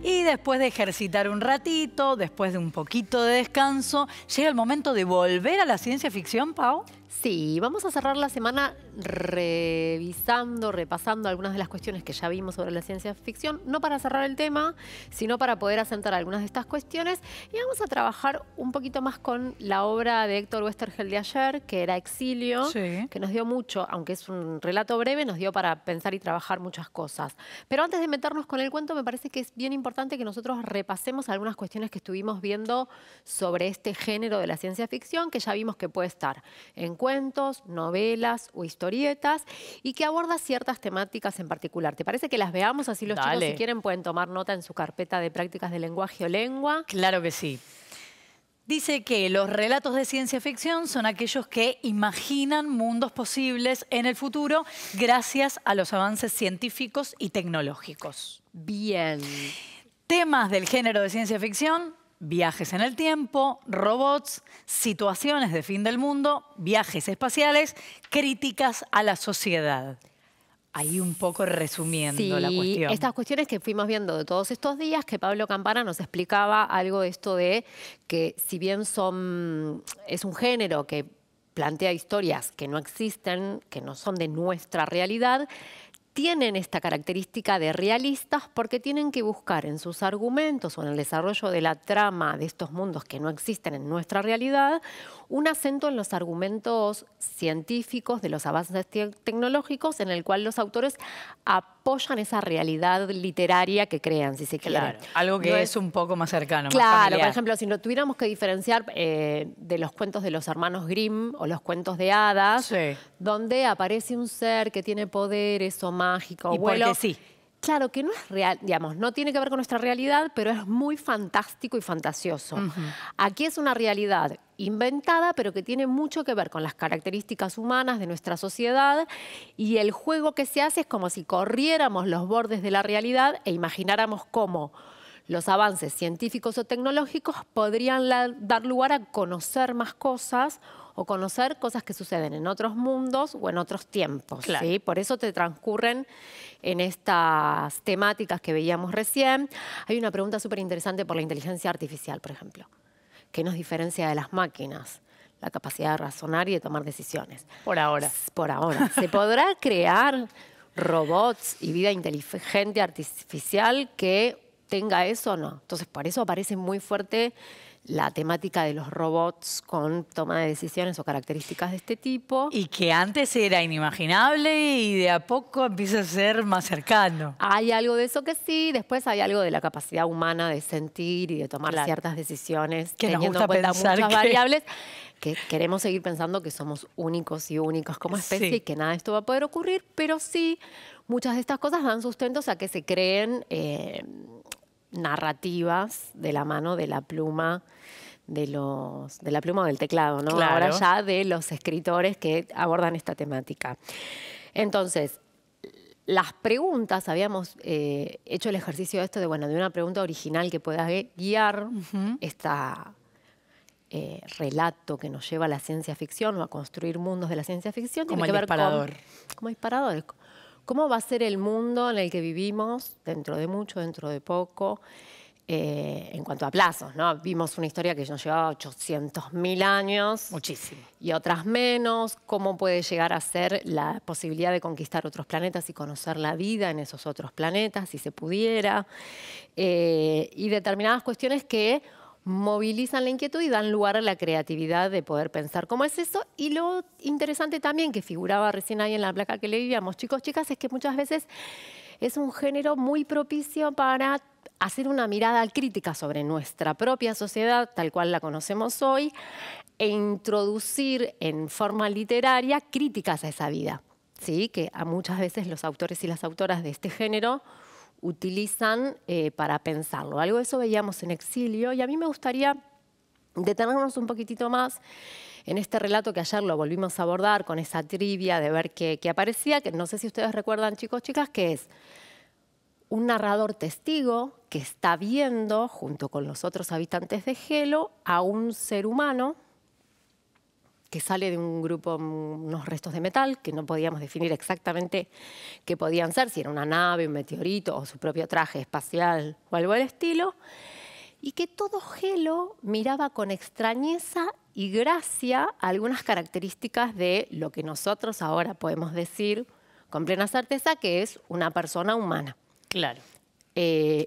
Y después de ejercitar un ratito, después de un poquito de descanso, llega el momento de volver a la ciencia ficción, Pau. Sí, vamos a cerrar la semana revisando, repasando algunas de las cuestiones que ya vimos sobre la ciencia ficción, no para cerrar el tema, sino para poder asentar algunas de estas cuestiones. Y vamos a trabajar un poquito más con la obra de Héctor Westergel de ayer, que era Exilio, Sí. que nos dio mucho, aunque es un relato breve, nos dio para pensar y trabajar muchas cosas. Pero antes de meternos con el cuento, me parece que es bien importante que nosotros repasemos algunas cuestiones que estuvimos viendo sobre este género de la ciencia ficción, que ya vimos que puede estar en cuentos, novelas o historietas y que aborda ciertas temáticas en particular. ¿Te parece que las veamos? Así los chicos, Dale. si quieren, pueden tomar nota en su carpeta de prácticas de lenguaje o lengua. Claro que sí. Dice que los relatos de ciencia ficción son aquellos que imaginan mundos posibles en el futuro gracias a los avances científicos y tecnológicos. Bien. Temas del género de ciencia ficción: viajes en el tiempo, robots, situaciones de fin del mundo, viajes espaciales, críticas a la sociedad. Ahí un poco resumiendo la cuestión. Estas cuestiones que fuimos viendo de todos estos días, que Pablo Campana nos explicaba algo de esto de que si bien es un género que plantea historias que no existen, que no son de nuestra realidad, tienen esta característica de realistas porque tienen que buscar en sus argumentos o en el desarrollo de la trama de estos mundos que no existen en nuestra realidad un acento en los argumentos científicos de los avances tecnológicos en el cual los autores apoyan esa realidad literaria que crean, si se quiere. Claro, algo que No es un poco más cercano, más Claro, familiar. por ejemplo, si lo tuviéramos que diferenciar de los cuentos de los hermanos Grimm o los cuentos de hadas, Sí. donde aparece un ser que tiene poderes o mágico o Y vuelo. porque sí. Claro, que no es real, digamos, no tiene que ver con nuestra realidad, pero es muy fantástico y fantasioso. Aquí es una realidad inventada, pero que tiene mucho que ver con las características humanas de nuestra sociedad, y el juego que se hace es como si corriéramos los bordes de la realidad e imagináramos cómo los avances científicos o tecnológicos podrían dar lugar a conocer más cosas o conocer cosas que suceden en otros mundos o en otros tiempos. Claro. ¿Sí? Por eso te transcurren en estas temáticas que veíamos recién. Hay una pregunta súper interesante por la inteligencia artificial, por ejemplo. ¿Qué nos diferencia de las máquinas? La capacidad de razonar y de tomar decisiones. Por ahora. Por ahora. ¿Se podrá crear robots y vida inteligente artificial que tenga eso o no? Entonces, por eso aparece muy fuerte la temática de los robots con toma de decisiones o características de este tipo. Y que antes era inimaginable y de a poco empieza a ser más cercano. Hay algo de eso que sí, después hay algo de la capacidad humana de sentir y de tomar ciertas decisiones, Que nos teniendo gusta en cuenta pensar muchas que- variables, que queremos seguir pensando que somos únicos y únicos como especie Sí. y que nada de esto va a poder ocurrir, pero sí, muchas de estas cosas dan sustentos a que se creen narrativas de la mano de la pluma de la pluma o del teclado, ¿no? Claro. Ahora ya de los escritores que abordan esta temática. Entonces, las preguntas, habíamos hecho el ejercicio de esto de una pregunta original que pueda guiar esta relato que nos lleva a la ciencia ficción o a construir mundos de la ciencia ficción. Como tiene que el ver disparador. como disparador. ¿Cómo va a ser el mundo en el que vivimos dentro de mucho, dentro de poco? En cuanto a plazos, ¿no? Vimos una historia que nos llevaba 800.000 años. Muchísimo. Y otras menos. ¿Cómo puede llegar a ser la posibilidad de conquistar otros planetas y conocer la vida en esos otros planetas, si se pudiera? Y determinadas cuestiones que movilizan la inquietud y dan lugar a la creatividad de poder pensar cómo es eso. Y lo interesante también, que figuraba recién ahí en la placa que leíamos, chicos, chicas, es que muchas veces es un género muy propicio para hacer una mirada crítica sobre nuestra propia sociedad, tal cual la conocemos hoy, e introducir en forma literaria críticas a esa vida, ¿sí? Que a muchas veces los autores y las autoras de este género utilizan para pensarlo. Algo de eso veíamos en Exilio, y a mí me gustaría detenernos un poquitito más en este relato que ayer lo volvimos a abordar con esa trivia de ver qué aparecía, que no sé si ustedes recuerdan, chicos, chicas, que es un narrador testigo que está viendo, junto con los otros habitantes de Helo, a un ser humano que sale de un grupo, unos restos de metal, que no podíamos definir exactamente qué podían ser, si era una nave, un meteorito o su propio traje espacial o algo del estilo, y que todo Helo miraba con extrañeza y gracia algunas características de lo que nosotros ahora podemos decir con plena certeza que es una persona humana. Claro.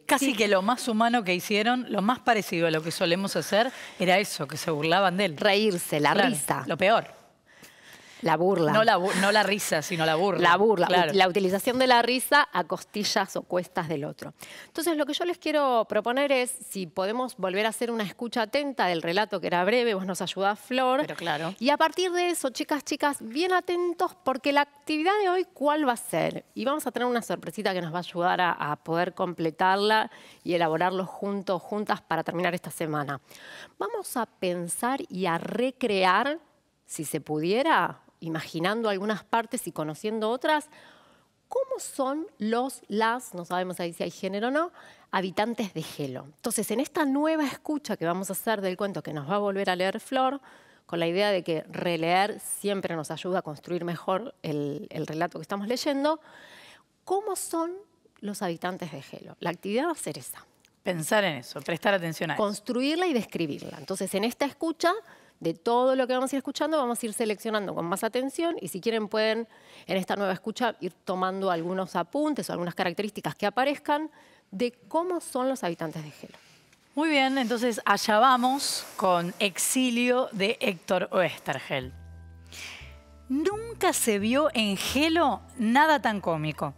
Casi que lo más humano que hicieron, lo más parecido a lo que solemos hacer, era eso, que se burlaban de él. Reírse, la Claro, risa, Lo peor. la burla. No la risa, sino la burla. La burla, Claro. la utilización de la risa a costillas o cuestas del otro. Entonces, lo que yo les quiero proponer es, si podemos volver a hacer una escucha atenta del relato que era breve, vos nos ayudás, Flor. Pero claro. Y a partir de eso, chicas, bien atentos, porque la actividad de hoy, ¿cuál va a ser? Y vamos a tener una sorpresita que nos va a ayudar a poder completarla y elaborarlo juntas para terminar esta semana. Vamos a pensar y a recrear, si se pudiera, imaginando algunas partes y conociendo otras, cómo son las, no sabemos ahí si hay género o no, habitantes de Helo. Entonces, en esta nueva escucha que vamos a hacer del cuento que nos va a volver a leer Flor, con la idea de que releer siempre nos ayuda a construir mejor el relato que estamos leyendo, ¿cómo son los habitantes de Helo? La actividad va a ser esa. Pensar en eso, prestar atención a eso. Construirla y describirla. Entonces, en esta escucha, de todo lo que vamos a ir escuchando, vamos a ir seleccionando con más atención, y si quieren pueden, en esta nueva escucha, ir tomando algunos apuntes o algunas características que aparezcan de cómo son los habitantes de Helo. Muy bien, entonces allá vamos con Exilio de Héctor Oesterheld. Nunca se vio en Helo nada tan cómico.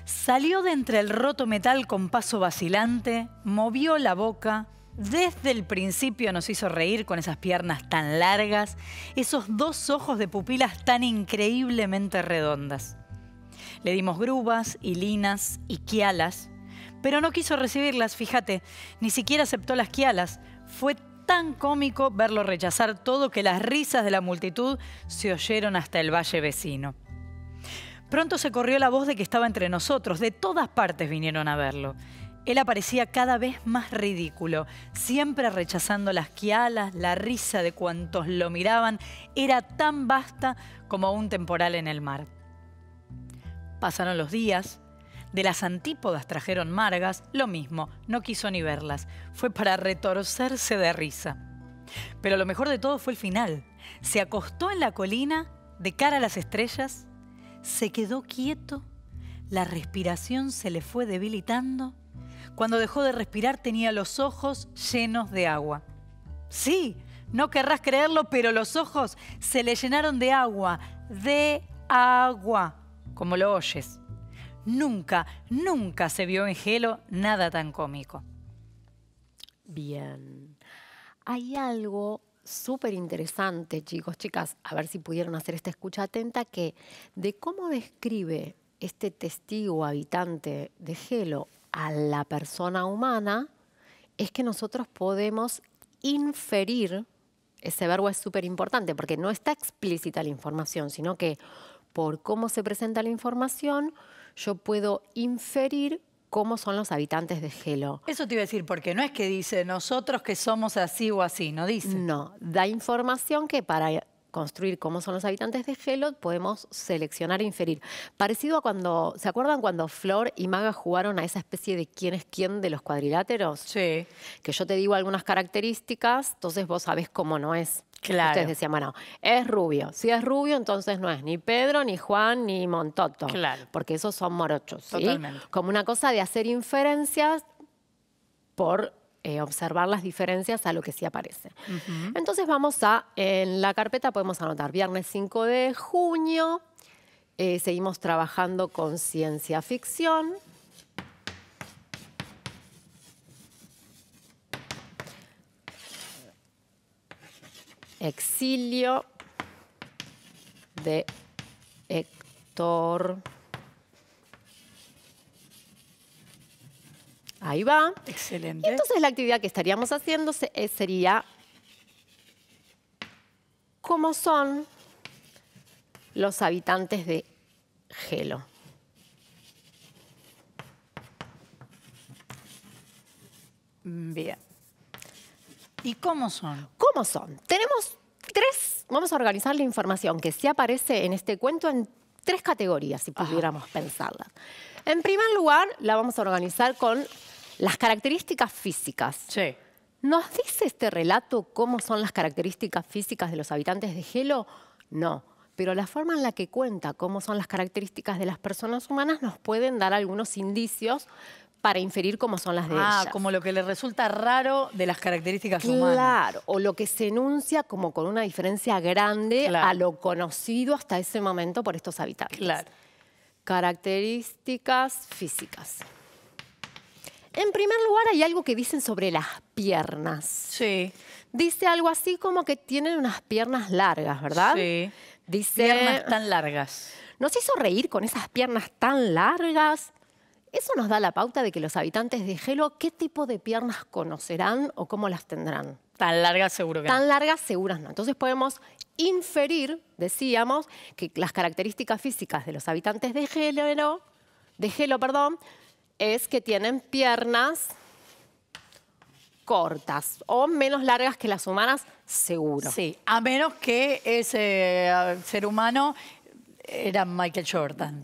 Salió de entre el roto metal con paso vacilante, movió la boca. Desde el principio nos hizo reír con esas piernas tan largas, esos dos ojos de pupilas tan increíblemente redondas. Le dimos grubas y linas y quialas, pero no quiso recibirlas, fíjate, ni siquiera aceptó las quialas. Fue tan cómico verlo rechazar todo que las risas de la multitud se oyeron hasta el valle vecino. Pronto se corrió la voz de que estaba entre nosotros, de todas partes vinieron a verlo. Él aparecía cada vez más ridículo, siempre rechazando las quialas, la risa de cuantos lo miraban era tan vasta como un temporal en el mar. Pasaron los días, de las antípodas trajeron margas, lo mismo, no quiso ni verlas, fue para retorcerse de risa. Pero lo mejor de todo fue el final. Se acostó en la colina, de cara a las estrellas, se quedó quieto, la respiración se le fue debilitando. Cuando dejó de respirar tenía los ojos llenos de agua. Sí, no querrás creerlo, pero los ojos se le llenaron de agua, como lo oyes. Nunca, nunca se vio en Gelo nada tan cómico. Bien. Hay algo súper interesante, chicos, chicas, a ver si pudieron hacer esta escucha atenta, que de cómo describe este testigo habitante de Gelo a la persona humana, es que nosotros podemos inferir, ese verbo es súper importante porque no está explícita la información, sino que por cómo se presenta la información, yo puedo inferir cómo son los habitantes de Gelo. Eso te iba a decir, porque no es que dice nosotros que somos así o así, no dice. No, da información que para construir cómo son los habitantes de Gelo podemos seleccionar e inferir. Parecido a cuando, ¿se acuerdan cuando Flor y Maga jugaron a esa especie de quién es quién de los cuadriláteros? Sí. Que yo te digo algunas características, entonces vos sabés cómo no es. Claro. Ustedes decían, bueno, es rubio. Si es rubio, entonces no es ni Pedro, ni Juan, ni Montoto. Claro. Porque esos son morochos, ¿sí? Totalmente. Como una cosa de hacer inferencias por observar las diferencias a lo que sí aparece. Entonces vamos a, en la carpeta podemos anotar viernes 5 de junio, seguimos trabajando con ciencia ficción. Exilio de Héctor. Ahí va. Excelente. Y entonces la actividad que estaríamos haciendo sería cómo son los habitantes de Gelo. Bien. ¿Y cómo son? ¿Cómo son? Tenemos tres, vamos a organizar la información que sí aparece en este cuento en tres categorías, si pudiéramos pensarlas. En primer lugar, la vamos a organizar con las características físicas. Sí. ¿Nos dice este relato cómo son las características físicas de los habitantes de Gelo? No, pero la forma en la que cuenta cómo son las características de las personas humanas nos pueden dar algunos indicios para inferir cómo son las de ellas. Como lo que le resulta raro de las características humanas. Claro, o lo que se enuncia como con una diferencia grande Claro. a lo conocido hasta ese momento por estos habitantes. Claro. Características físicas. En primer lugar, hay algo que dicen sobre las piernas. Sí. Dice algo así como que tienen unas piernas largas, ¿verdad? Sí. Dice, Piernas tan largas. nos hizo reír con esas piernas tan largas. Eso nos da la pauta de que los habitantes de Gelo, ¿qué tipo de piernas conocerán o cómo las tendrán? Tan largas seguro que Tan no. largas, seguras no. Entonces podemos inferir, decíamos, que las características físicas de los habitantes de Gelo, es que tienen piernas cortas o menos largas que las humanas, seguro. Sí, a menos que ese ser humano era Michael Jordan.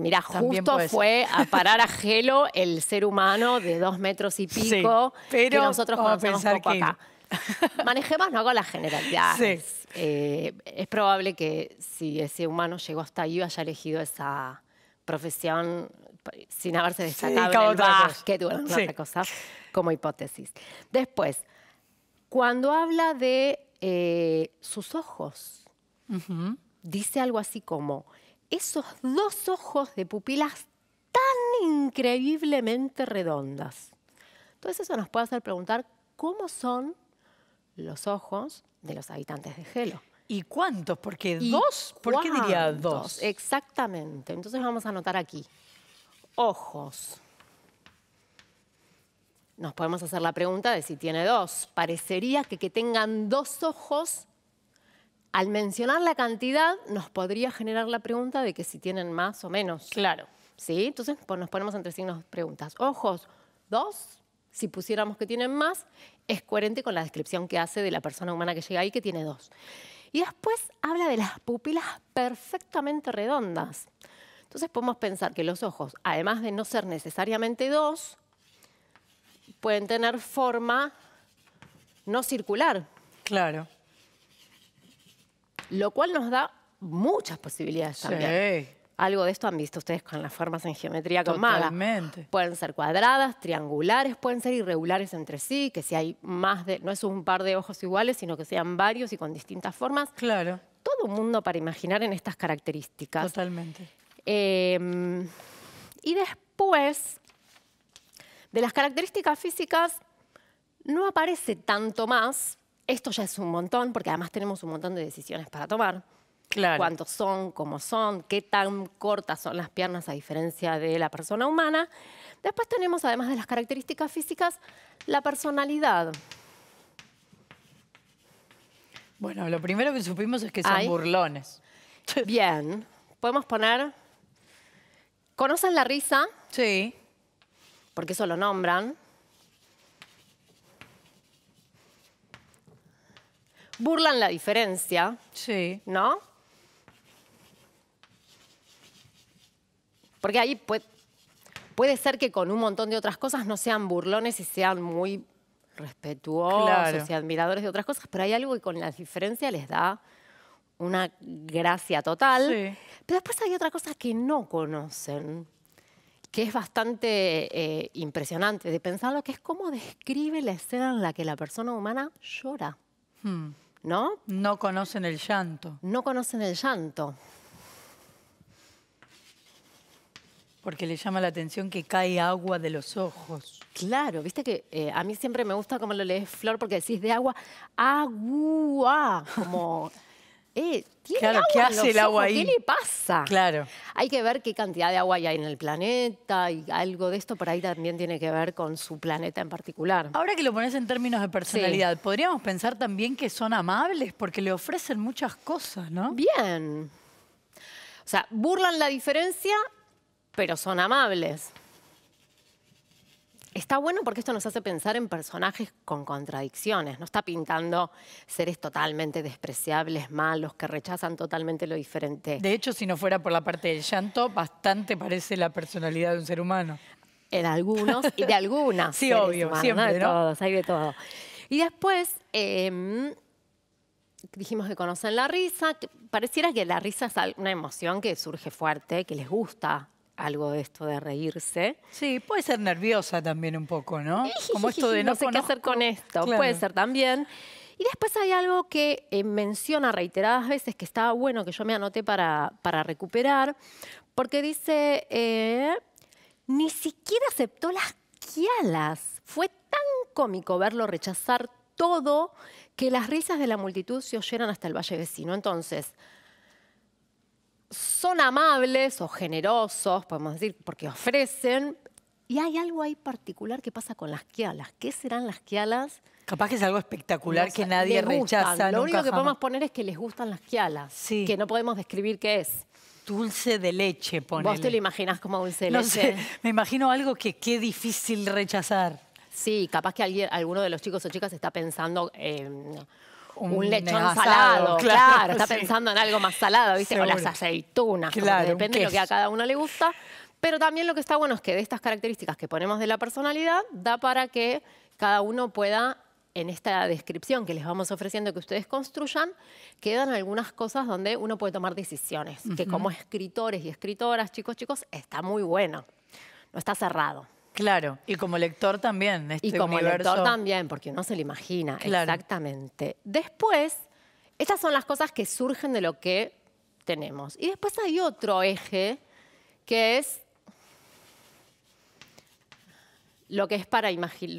Mirá, También justo puede ser. fue a parar a Gelo el ser humano de 2 metros y pico, Sí, pero que nosotros vamos a conocemos pensar poco que acá. Manejemos no con las generalidades. Sí. Es probable que si ese humano llegó hasta ahí haya elegido esa profesión sin haberse destacado dedicado en a el otra cosa. básquet o en Sí. otra cosa, como hipótesis. Después, cuando habla de sus ojos, dice algo así como, esos 2 ojos de pupilas tan increíblemente redondas. Entonces eso nos puede hacer preguntar cómo son los ojos de los habitantes de Gelo. ¿Y cuántos? Porque ¿Y dos. ¿Por qué diría cuántos? 2? Exactamente. Entonces vamos a anotar aquí. Ojos. Nos podemos hacer la pregunta de si tiene 2. Parecería que tengan 2 ojos, al mencionar la cantidad, nos podría generar la pregunta de que si tienen más o menos. Claro. ¿Sí? Entonces nos ponemos entre signos de preguntas. Ojos, 2. Si pusiéramos que tienen más, es coherente con la descripción que hace de la persona humana que llega ahí, que tiene 2. Y después habla de las pupilas perfectamente redondas. Entonces podemos pensar que los ojos, además de no ser necesariamente 2, pueden tener forma no circular. Claro. Lo cual nos da muchas posibilidades también. Sí. Algo de esto han visto ustedes con las formas en geometría con Maga. Totalmente. Pueden ser cuadradas, triangulares, pueden ser irregulares entre sí, que si hay más de, no es un par de ojos iguales, sino que sean varios y con distintas formas. Claro. Todo un mundo para imaginar en estas características. Totalmente. Y después, de las características físicas, no aparece tanto más. Esto ya es un montón, porque además tenemos un montón de decisiones para tomar. Claro. Cuántos son, cómo son, qué tan cortas son las piernas a diferencia de la persona humana. Después tenemos, además de las características físicas, la personalidad. Bueno, lo primero que supimos es que son burlones. Bien, podemos poner... ¿Conocen la risa? Sí. Porque eso lo nombran. Burlan la diferencia, Sí. ¿no? Porque ahí puede ser que con un montón de otras cosas no sean burlones y sean muy respetuosos Claro. y admiradores de otras cosas, pero hay algo que con la diferencia les da una gracia total. Sí. Pero después hay otra cosa que no conocen, que es bastante impresionante de pensarlo, que es cómo describe la escena en la que la persona humana llora, ¿no? No conocen el llanto. No conocen el llanto. Porque le llama la atención que cae agua de los ojos. Claro, viste que a mí siempre me gusta cómo lo lees, Flor, porque decís de agua, agua, como... ¿tiene Claro, agua ¿qué en hace los el agua ojos? ahí? ¿Qué le pasa? Claro. Hay que ver qué cantidad de agua hay en el planeta y algo de esto por ahí también tiene que ver con su planeta en particular. Ahora que lo pones en términos de personalidad, podríamos pensar también que son amables porque le ofrecen muchas cosas, ¿no? Bien. O sea, burlan la diferencia, pero son amables. Está bueno porque esto nos hace pensar en personajes con contradicciones. No está pintando seres totalmente despreciables, malos, que rechazan totalmente lo diferente. De hecho, si no fuera por la parte del llanto, bastante parece la personalidad de un ser humano. En algunos y de algunas. Sí, seres obvio, humanos, siempre, de ¿no? todos, hay de todo. Y después dijimos que conocen la risa. Que pareciera que la risa es una emoción que surge fuerte, que les gusta algo de esto de reírse. Sí, puede ser nerviosa también un poco, ¿no? Como esto de no sé qué conozco. hacer con esto. Claro. Puede ser también. Y después hay algo que menciona reiteradas veces, que estaba bueno, que yo me anoté para recuperar, porque dice, ni siquiera aceptó las quialas. Fue tan cómico verlo rechazar todo que las risas de la multitud se oyeran hasta el valle vecino. Entonces, son amables o generosos, podemos decir, porque ofrecen. Y hay algo ahí particular que pasa con las quialas. ¿Qué serán las quialas? Capaz que es algo espectacular No sé, que nadie les gustan. rechaza Lo nunca único que jamás. podemos poner es que les gustan las quialas, Sí. que no podemos describir qué es. Dulce de leche, ponele. Vos te lo imaginás como dulce de No leche. sé, me imagino algo que qué difícil rechazar. Sí, capaz que alguno de los chicos o chicas está pensando en Un un lechón asado, salado. claro, Claro, está sí. pensando en algo más salado, ¿viste? O las Seguro. aceitunas. como Claro, que un depende de lo que a queso. cada uno le gusta. Pero también lo que está bueno es que de estas características que ponemos de la personalidad, da para que cada uno pueda, en esta descripción que les vamos ofreciendo que ustedes construyan, quedan algunas cosas donde uno puede tomar decisiones. Que como escritores y escritoras, chicos, está muy bueno. No está cerrado. Claro, y como lector también. Y Este como universo... lector también, porque uno se lo imagina. Claro. Exactamente. Después, estas son las cosas que surgen de lo que tenemos. Y después hay otro eje que es lo que es para imaginar.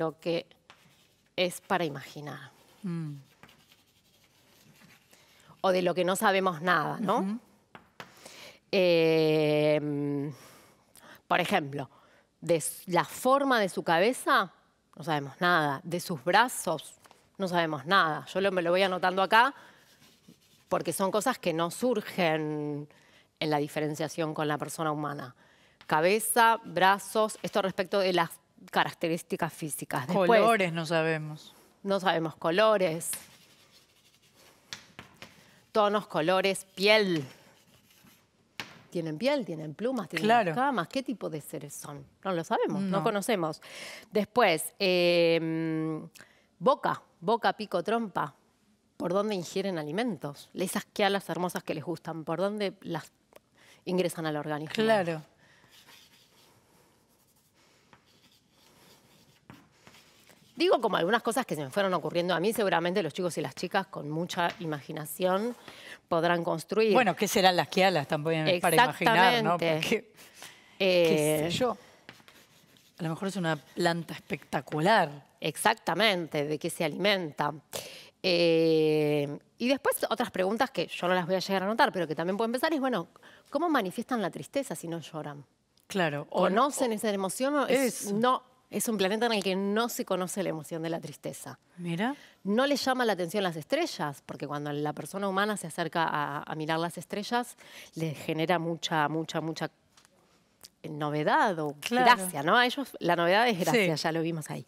O de lo que no sabemos nada, ¿no? Por ejemplo, de la forma de su cabeza, no sabemos nada. De sus brazos, no sabemos nada. Yo me lo voy anotando acá porque son cosas que no surgen en la diferenciación con la persona humana. Cabeza, brazos, esto respecto de las características físicas. Después, Colores no sabemos. no sabemos colores, tonos, colores, piel. ¿Tienen piel? ¿Tienen plumas? ¿Tienen Claro. escamas? ¿Qué tipo de seres son? No lo sabemos, no No. conocemos. Después, boca, pico, trompa. ¿Por dónde ingieren alimentos? Esas alas hermosas que les gustan, ¿por dónde las ingresan al organismo? Claro. Digo como algunas cosas que se me fueron ocurriendo a mí, seguramente los chicos y las chicas con mucha imaginación podrán construir. Bueno, ¿qué serán las quialas también para imaginar, ¿no? Porque, qué sé yo, a lo mejor es una planta espectacular. Exactamente, de qué se alimenta. Y después otras preguntas que yo no las voy a llegar a anotar, pero que también pueden empezar es, bueno, ¿cómo manifiestan la tristeza si no lloran? Claro. ¿Conocen esa emoción? O Eso. no, es un planeta en el que no se conoce la emoción de la tristeza. Mira. No le llama la atención las estrellas, porque cuando la persona humana se acerca a mirar las estrellas, le genera mucha novedad o Claro. gracia, ¿no? A ellos la novedad es gracia, Sí. ya lo vimos ahí.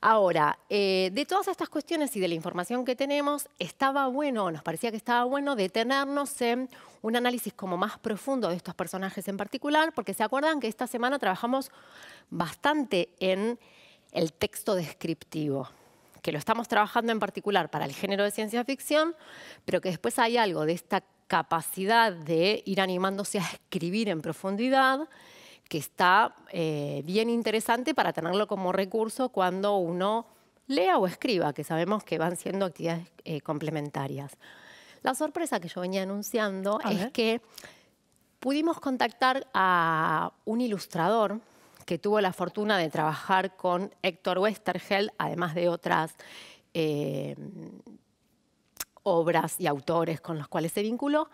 Ahora, de todas estas cuestiones y de la información que tenemos, estaba bueno, nos parecía que estaba bueno detenernos en un análisis como más profundo de estos personajes en particular, porque se acuerdan que esta semana trabajamos bastante en el texto descriptivo, que lo estamos trabajando en particular para el género de ciencia ficción, pero que después hay algo de esta capacidad de ir animándose a escribir en profundidad, que está bien interesante para tenerlo como recurso cuando uno lea o escriba, que sabemos que van siendo actividades complementarias. La sorpresa que yo venía anunciando es que pudimos contactar a un ilustrador que tuvo la fortuna de trabajar con Héctor Westergel, además de otras obras y autores con los cuales se vinculó,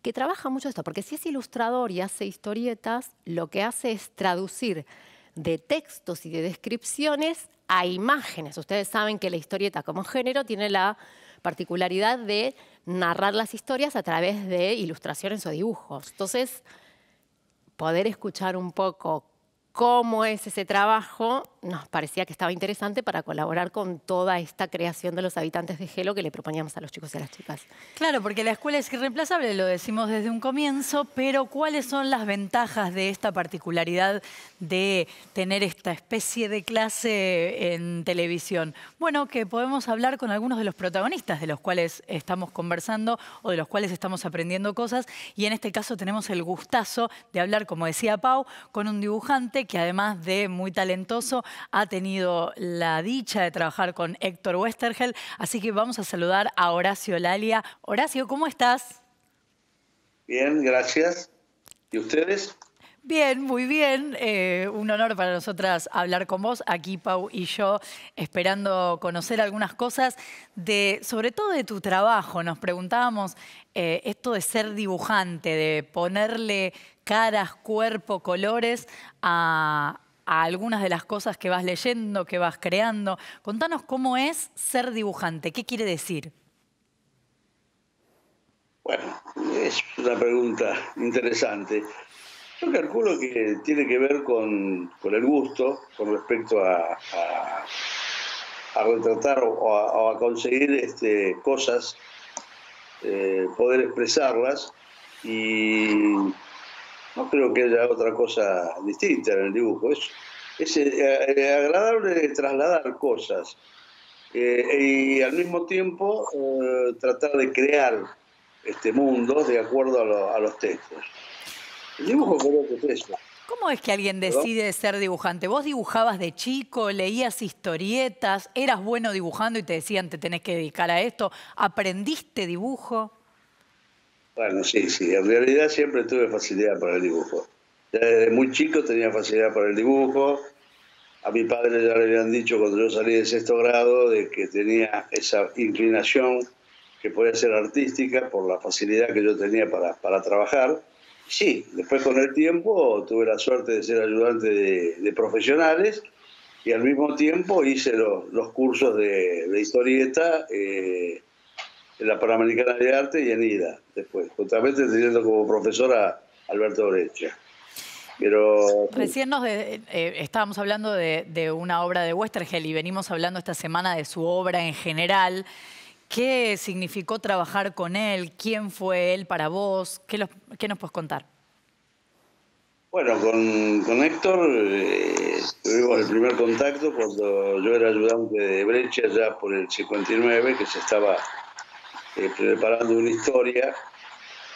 que trabaja mucho esto, porque si es ilustrador y hace historietas, lo que hace es traducir de textos y de descripciones a imágenes. Ustedes saben que la historieta como género tiene la particularidad de narrar las historias a través de ilustraciones o dibujos. Entonces, poder escuchar un poco cómo es ese trabajo, nos parecía que estaba interesante para colaborar con toda esta creación de los habitantes de Gelo que le proponíamos a los chicos y a las chicas. Claro, porque la escuela es irreemplazable, lo decimos desde un comienzo, pero ¿cuáles son las ventajas de esta particularidad de tener esta especie de clase en televisión? Bueno, que podemos hablar con algunos de los protagonistas de los cuales estamos conversando o de los cuales estamos aprendiendo cosas, y en este caso tenemos el gustazo de hablar, como decía Pau, con un dibujante que además de muy talentoso ha tenido la dicha de trabajar con Héctor Westergel, así que vamos a saludar a Horacio Lalia. Horacio, ¿cómo estás? Bien, gracias. ¿Y ustedes? Bien, muy bien. Un honor para nosotras hablar con vos, aquí Pau y yo, esperando conocer algunas cosas, sobre todo de tu trabajo. Nos preguntábamos esto de ser dibujante, de ponerle caras, cuerpo, colores a algunas de las cosas que vas leyendo, que vas creando. Contanos cómo es ser dibujante, ¿qué quiere decir? Bueno, es una pregunta interesante. Yo calculo que tiene que ver con el gusto con respecto a retratar o a conseguir cosas, poder expresarlas, y no creo que haya otra cosa distinta en el dibujo. Es agradable trasladar cosas y al mismo tiempo tratar de crear mundos de acuerdo a los textos. El dibujo creo que es eso. ¿Cómo es que alguien decide ser dibujante? ¿Vos dibujabas de chico, leías historietas, eras bueno dibujando y te decían te tenés que dedicar a esto? ¿Aprendiste dibujo? Bueno, sí. En realidad siempre tuve facilidad para el dibujo. Desde muy chico tenía facilidad para el dibujo. A mi padre ya le habían dicho cuando yo salí de 6º grado de que tenía esa inclinación que podía ser artística por la facilidad que yo tenía para trabajar. Sí, después con el tiempo tuve la suerte de ser ayudante de profesionales y al mismo tiempo hice los cursos de historieta en la Panamericana de Arte y en IDA, después, justamente teniendo como profesora a Alberto Breccia. Pero Recién estábamos hablando de una obra de Westergel y venimos hablando esta semana de su obra en general. ¿Qué significó trabajar con él? ¿Quién fue él para vos? ¿Qué nos puedes contar? bueno, con Héctor tuvimos el primer contacto cuando yo era ayudante de Breccia ya por el 59, que se estaba preparando una historia.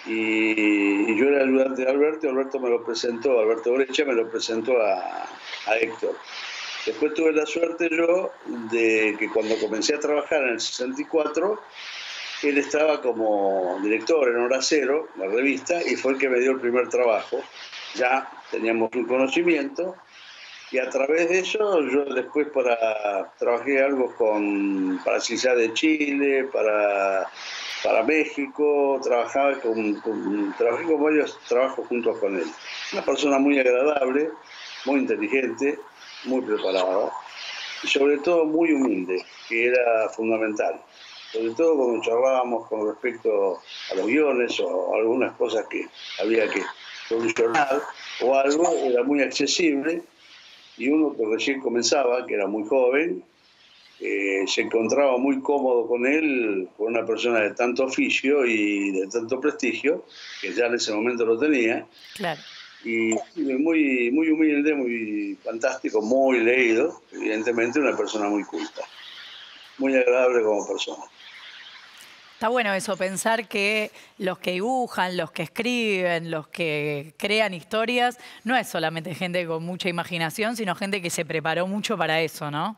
Y yo era ayudante de Alberto me lo presentó, Alberto Breccia me lo presentó a Héctor. Después tuve la suerte yo de que cuando comencé a trabajar en el 64, él estaba como director en Hora Cero, la revista, y fue el que me dio el primer trabajo. Ya teníamos un conocimiento, y a través de eso yo después trabajé algo para Ciudad de Chile, para México, trabajé con varios trabajos juntos con él. Una persona muy agradable, muy inteligente, muy preparada y sobre todo muy humilde, que era fundamental. Sobre todo cuando charlábamos con respecto a los guiones o algunas cosas que había que solucionar o algo, era muy accesible, y uno que recién comenzaba, que era muy joven, se encontraba muy cómodo con él, con una persona de tanto oficio y de tanto prestigio, que ya en ese momento lo tenía. Claro. Y muy, muy humilde, muy fantástico, muy leído, evidentemente una persona muy culta, muy agradable como persona. Está bueno eso, pensar que los que dibujan, los que escriben, los que crean historias, no es solamente gente con mucha imaginación, sino gente que se preparó mucho para eso, ¿no?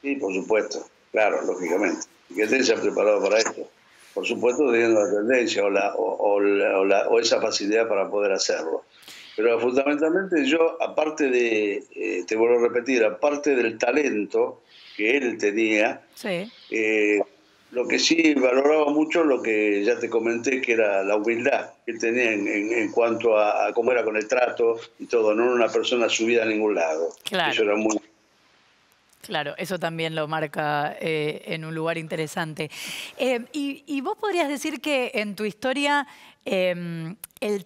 Sí, por supuesto, claro, lógicamente. Y que se ha preparado para esto. Por supuesto, teniendo la tendencia o esa facilidad para poder hacerlo. Pero fundamentalmente yo, aparte de, te vuelvo a repetir, aparte del talento que él tenía, sí. Lo que sí valoraba mucho, lo que ya te comenté, que era la humildad que él tenía en cuanto a cómo era con el trato y todo. No era una persona subida a ningún lado. Claro. Eso era muy... Claro, eso también lo marca en un lugar interesante. Y vos podrías decir que en tu historia el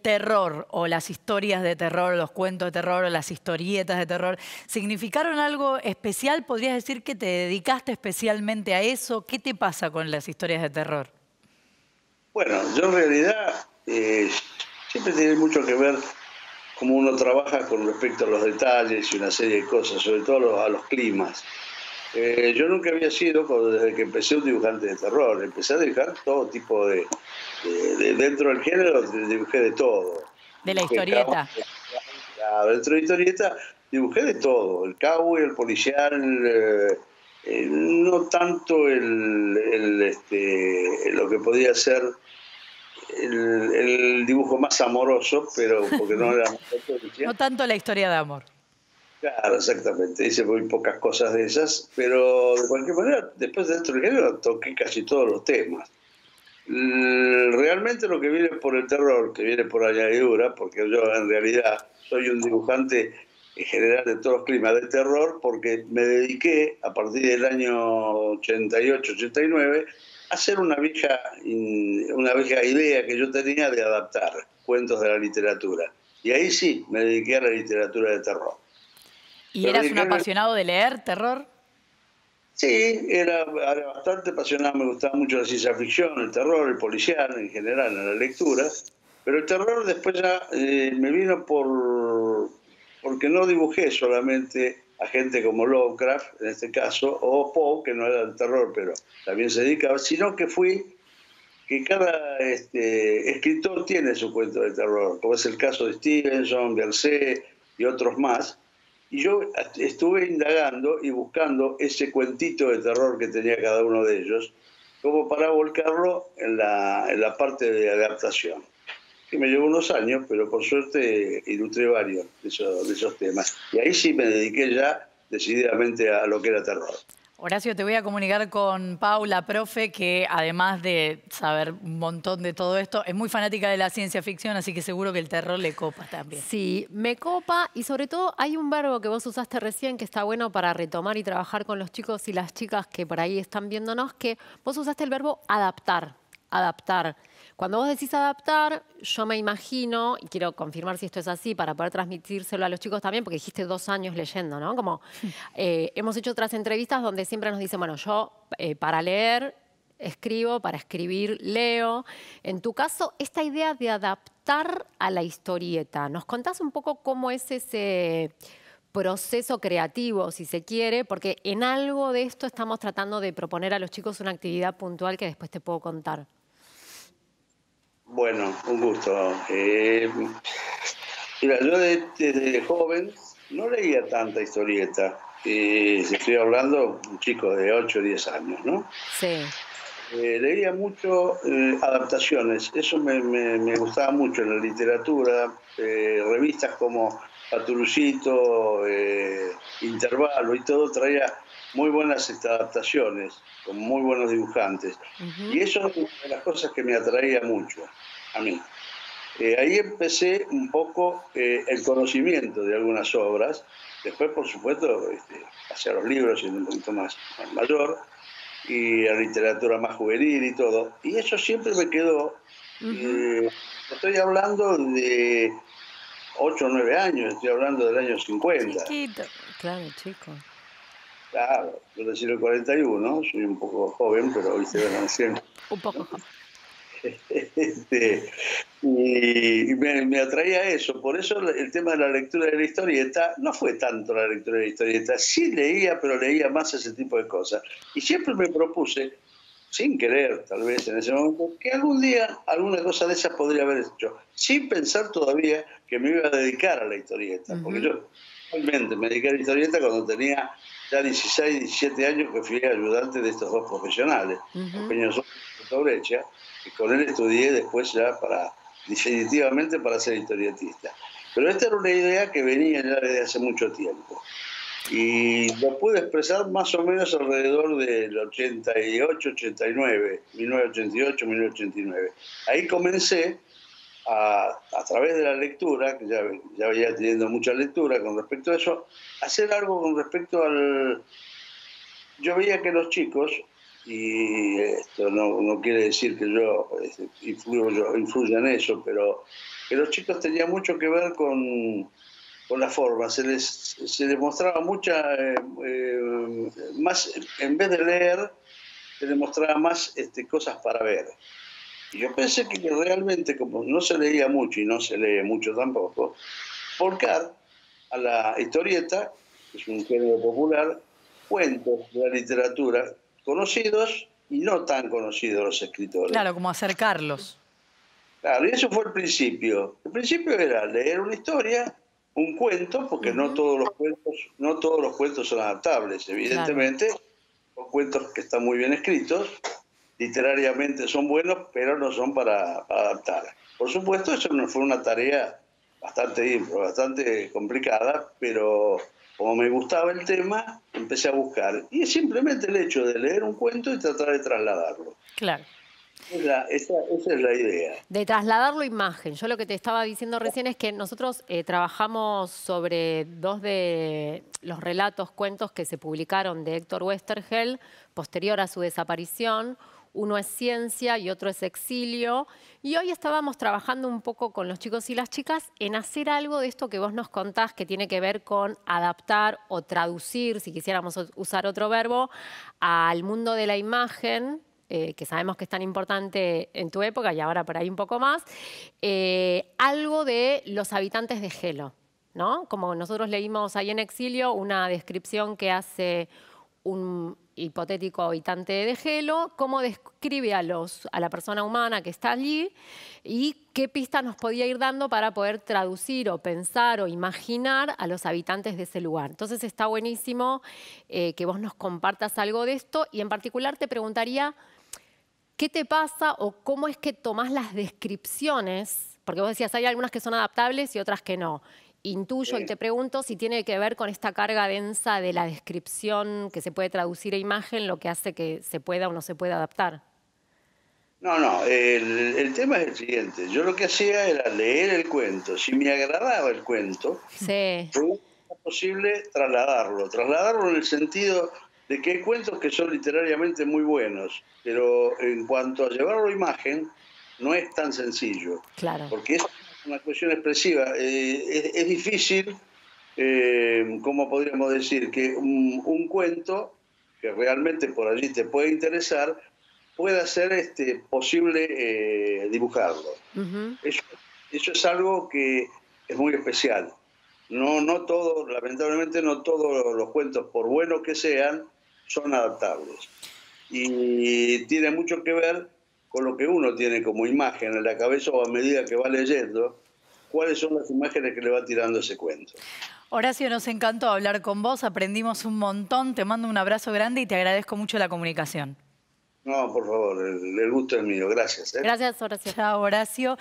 terror o las historias de terror, los cuentos de terror o las historietas de terror, ¿significaron algo especial? ¿Podrías decir que te dedicaste especialmente a eso? ¿Qué te pasa con las historias de terror? Bueno, yo en realidad siempre tiene mucho que ver cómo uno trabaja con respecto a los detalles y una serie de cosas, sobre todo a los climas. Yo nunca había sido, desde que empecé, un dibujante de terror. Empecé a dibujar todo tipo de dentro del género, dibujé de todo. De la historieta. Dentro de la historieta dibujé de todo, el cowboy, el policial, no tanto lo que podía ser el dibujo más amoroso, pero porque no era... No tanto la historia de amor. Claro, exactamente. Hice muy pocas cosas de esas, pero de cualquier manera, después dentro del género toqué casi todos los temas. Realmente lo que viene por el terror, que viene por añadidura, porque yo en realidad soy un dibujante en general de todos los climas de terror, porque me dediqué a partir del año 88-89 a hacer una vieja idea que yo tenía de adaptar cuentos de la literatura. Y ahí sí me dediqué a la literatura de terror. ¿Y eras un apasionado de leer terror? Sí, era bastante apasionado, me gustaba mucho la ciencia ficción, el terror, el policial en general, en la lectura, pero el terror después ya me vino porque no dibujé solamente a gente como Lovecraft, en este caso, o Poe, que no era el terror, pero también se dedicaba, sino que que cada escritor tiene su cuento de terror, como es el caso de Stevenson, Bercé y otros más. Y yo estuve indagando y buscando ese cuentito de terror que tenía cada uno de ellos, como para volcarlo en la parte de adaptación, que me llevó unos años, pero por suerte ilustré varios de esos temas. Y ahí sí me dediqué ya decididamente a lo que era terror. Horacio, te voy a comunicar con Paula, profe, que además de saber un montón de todo esto, es muy fanática de la ciencia ficción, así que seguro que el terror le copa también. Sí, me copa, y sobre todo hay un verbo que vos usaste recién que está bueno para retomar y trabajar con los chicos y las chicas que por ahí están viéndonos, que vos usaste el verbo adaptar. adaptar. Cuando vos decís adaptar, yo me imagino, y quiero confirmar si esto es así para poder transmitírselo a los chicos también, porque dijiste 2 años leyendo, ¿no? Como hemos hecho otras entrevistas donde siempre nos dicen, bueno, yo para leer escribo, para escribir leo. En tu caso, esta idea de adaptar a la historieta, ¿nos contás un poco cómo es ese proceso creativo, si se quiere? Porque en algo de esto estamos tratando de proponer a los chicos una actividad puntual que después te puedo contar. Bueno, un gusto. Mira, yo desde joven no leía tanta historieta. Estoy hablando de un chico de 8 o 10 años, ¿no? Sí. Leía mucho adaptaciones. Eso me gustaba mucho en la literatura. Revistas como Paturucito, Intervalo y todo traía muy buenas adaptaciones, con muy buenos dibujantes. Y eso es una de las cosas que me atraía mucho a mí. Ahí empecé un poco el conocimiento de algunas obras. Después, por supuesto, hacia los libros, siendo un poquito más mayor, y la literatura más juvenil y todo. Y eso siempre me quedó. Estoy hablando de 8 o 9 años, estoy hablando del año 50. Chiquito. Claro, chico. Claro, yo nací en el 41, soy un poco joven, pero viste, siempre. Un poco joven. Y me atraía eso. Por eso el tema de la lectura de la historieta no fue tanto la lectura de la historieta. Sí leía, pero leía más ese tipo de cosas. Y siempre me propuse, sin querer tal vez en ese momento, que algún día alguna cosa de esas podría haber hecho, sin pensar todavía que me iba a dedicar a la historieta. Porque yo realmente me dediqué a la historieta cuando tenía ya 16, 17 años, que fui ayudante de estos 2 profesionales, Peña Sosa y Brecha, y con él estudié después ya definitivamente para ser historietista. Pero esta era una idea que venía ya desde hace mucho tiempo. Y lo pude expresar más o menos alrededor del 88, 89, 1988, 1989. Ahí comencé a través de la lectura, que ya venía teniendo mucha lectura con respecto a eso, hacer algo con respecto al... Yo veía que los chicos, y esto no quiere decir que yo influya en eso, pero que los chicos tenían mucho que ver con la forma. Se les mostraba mucha... más, en vez de leer, se les mostraba más cosas para ver. Y yo pensé que realmente, como no se leía mucho y no se lee mucho tampoco, volcar a la historieta, que es un género popular, cuentos de la literatura, conocidos y no tan conocidos los escritores. Claro, como acercarlos. Claro, y eso fue el principio. El principio era leer una historia, un cuento, porque no todos los cuentos son adaptables, evidentemente. Son cuentos que están muy bien escritos, literariamente son buenos, pero no son para adaptar. Por supuesto, eso no fue una tarea bastante complicada, pero como me gustaba el tema, empecé a buscar. Y es simplemente el hecho de leer un cuento y tratar de trasladarlo. Claro. Esa es la idea. De trasladarlo a imagen. Yo lo que te estaba diciendo recién es que nosotros trabajamos sobre 2 de los relatos, cuentos que se publicaron de Héctor Westergel posterior a su desaparición. Uno es Ciencia y otro es Exilio. Y hoy estábamos trabajando un poco con los chicos y las chicas en hacer algo de esto que vos nos contás, que tiene que ver con adaptar o traducir, si quisiéramos usar otro verbo, al mundo de la imagen, que sabemos que es tan importante en tu época y ahora por ahí un poco más, algo de los habitantes de Gelo, ¿no? Como nosotros leímos ahí en Exilio, una descripción que hace un hipotético habitante de Gelo, cómo describe a la persona humana que está allí y qué pistas nos podía ir dando para poder traducir o pensar o imaginar a los habitantes de ese lugar. Entonces está buenísimo que vos nos compartas algo de esto y en particular te preguntaría ¿qué te pasa o cómo es que tomás las descripciones? Porque vos decías, hay algunas que son adaptables y otras que no. Intuyo y te pregunto si tiene que ver con esta carga densa de la descripción que se puede traducir a imagen, lo que hace que se pueda o no se pueda adaptar. No, el tema es el siguiente. Yo lo que hacía era leer el cuento. Si me agradaba el cuento, sí, fue posible trasladarlo en el sentido de que hay cuentos que son literariamente muy buenos, pero en cuanto a llevarlo a imagen, no es tan sencillo. Claro. Porque es una cuestión expresiva. Es difícil, ¿cómo podríamos decir? Que un cuento que realmente por allí te puede interesar, pueda ser posible dibujarlo. Eso es algo que es muy especial. No todo, lamentablemente no todos los cuentos, por buenos que sean, son adaptables. Y tiene mucho que ver con lo que uno tiene como imagen en la cabeza o a medida que va leyendo, cuáles son las imágenes que le va tirando ese cuento. Horacio, nos encantó hablar con vos, aprendimos un montón, te mando un abrazo grande y te agradezco mucho la comunicación. No, por favor, el gusto es mío, gracias. Gracias, Horacio. Chao, Horacio.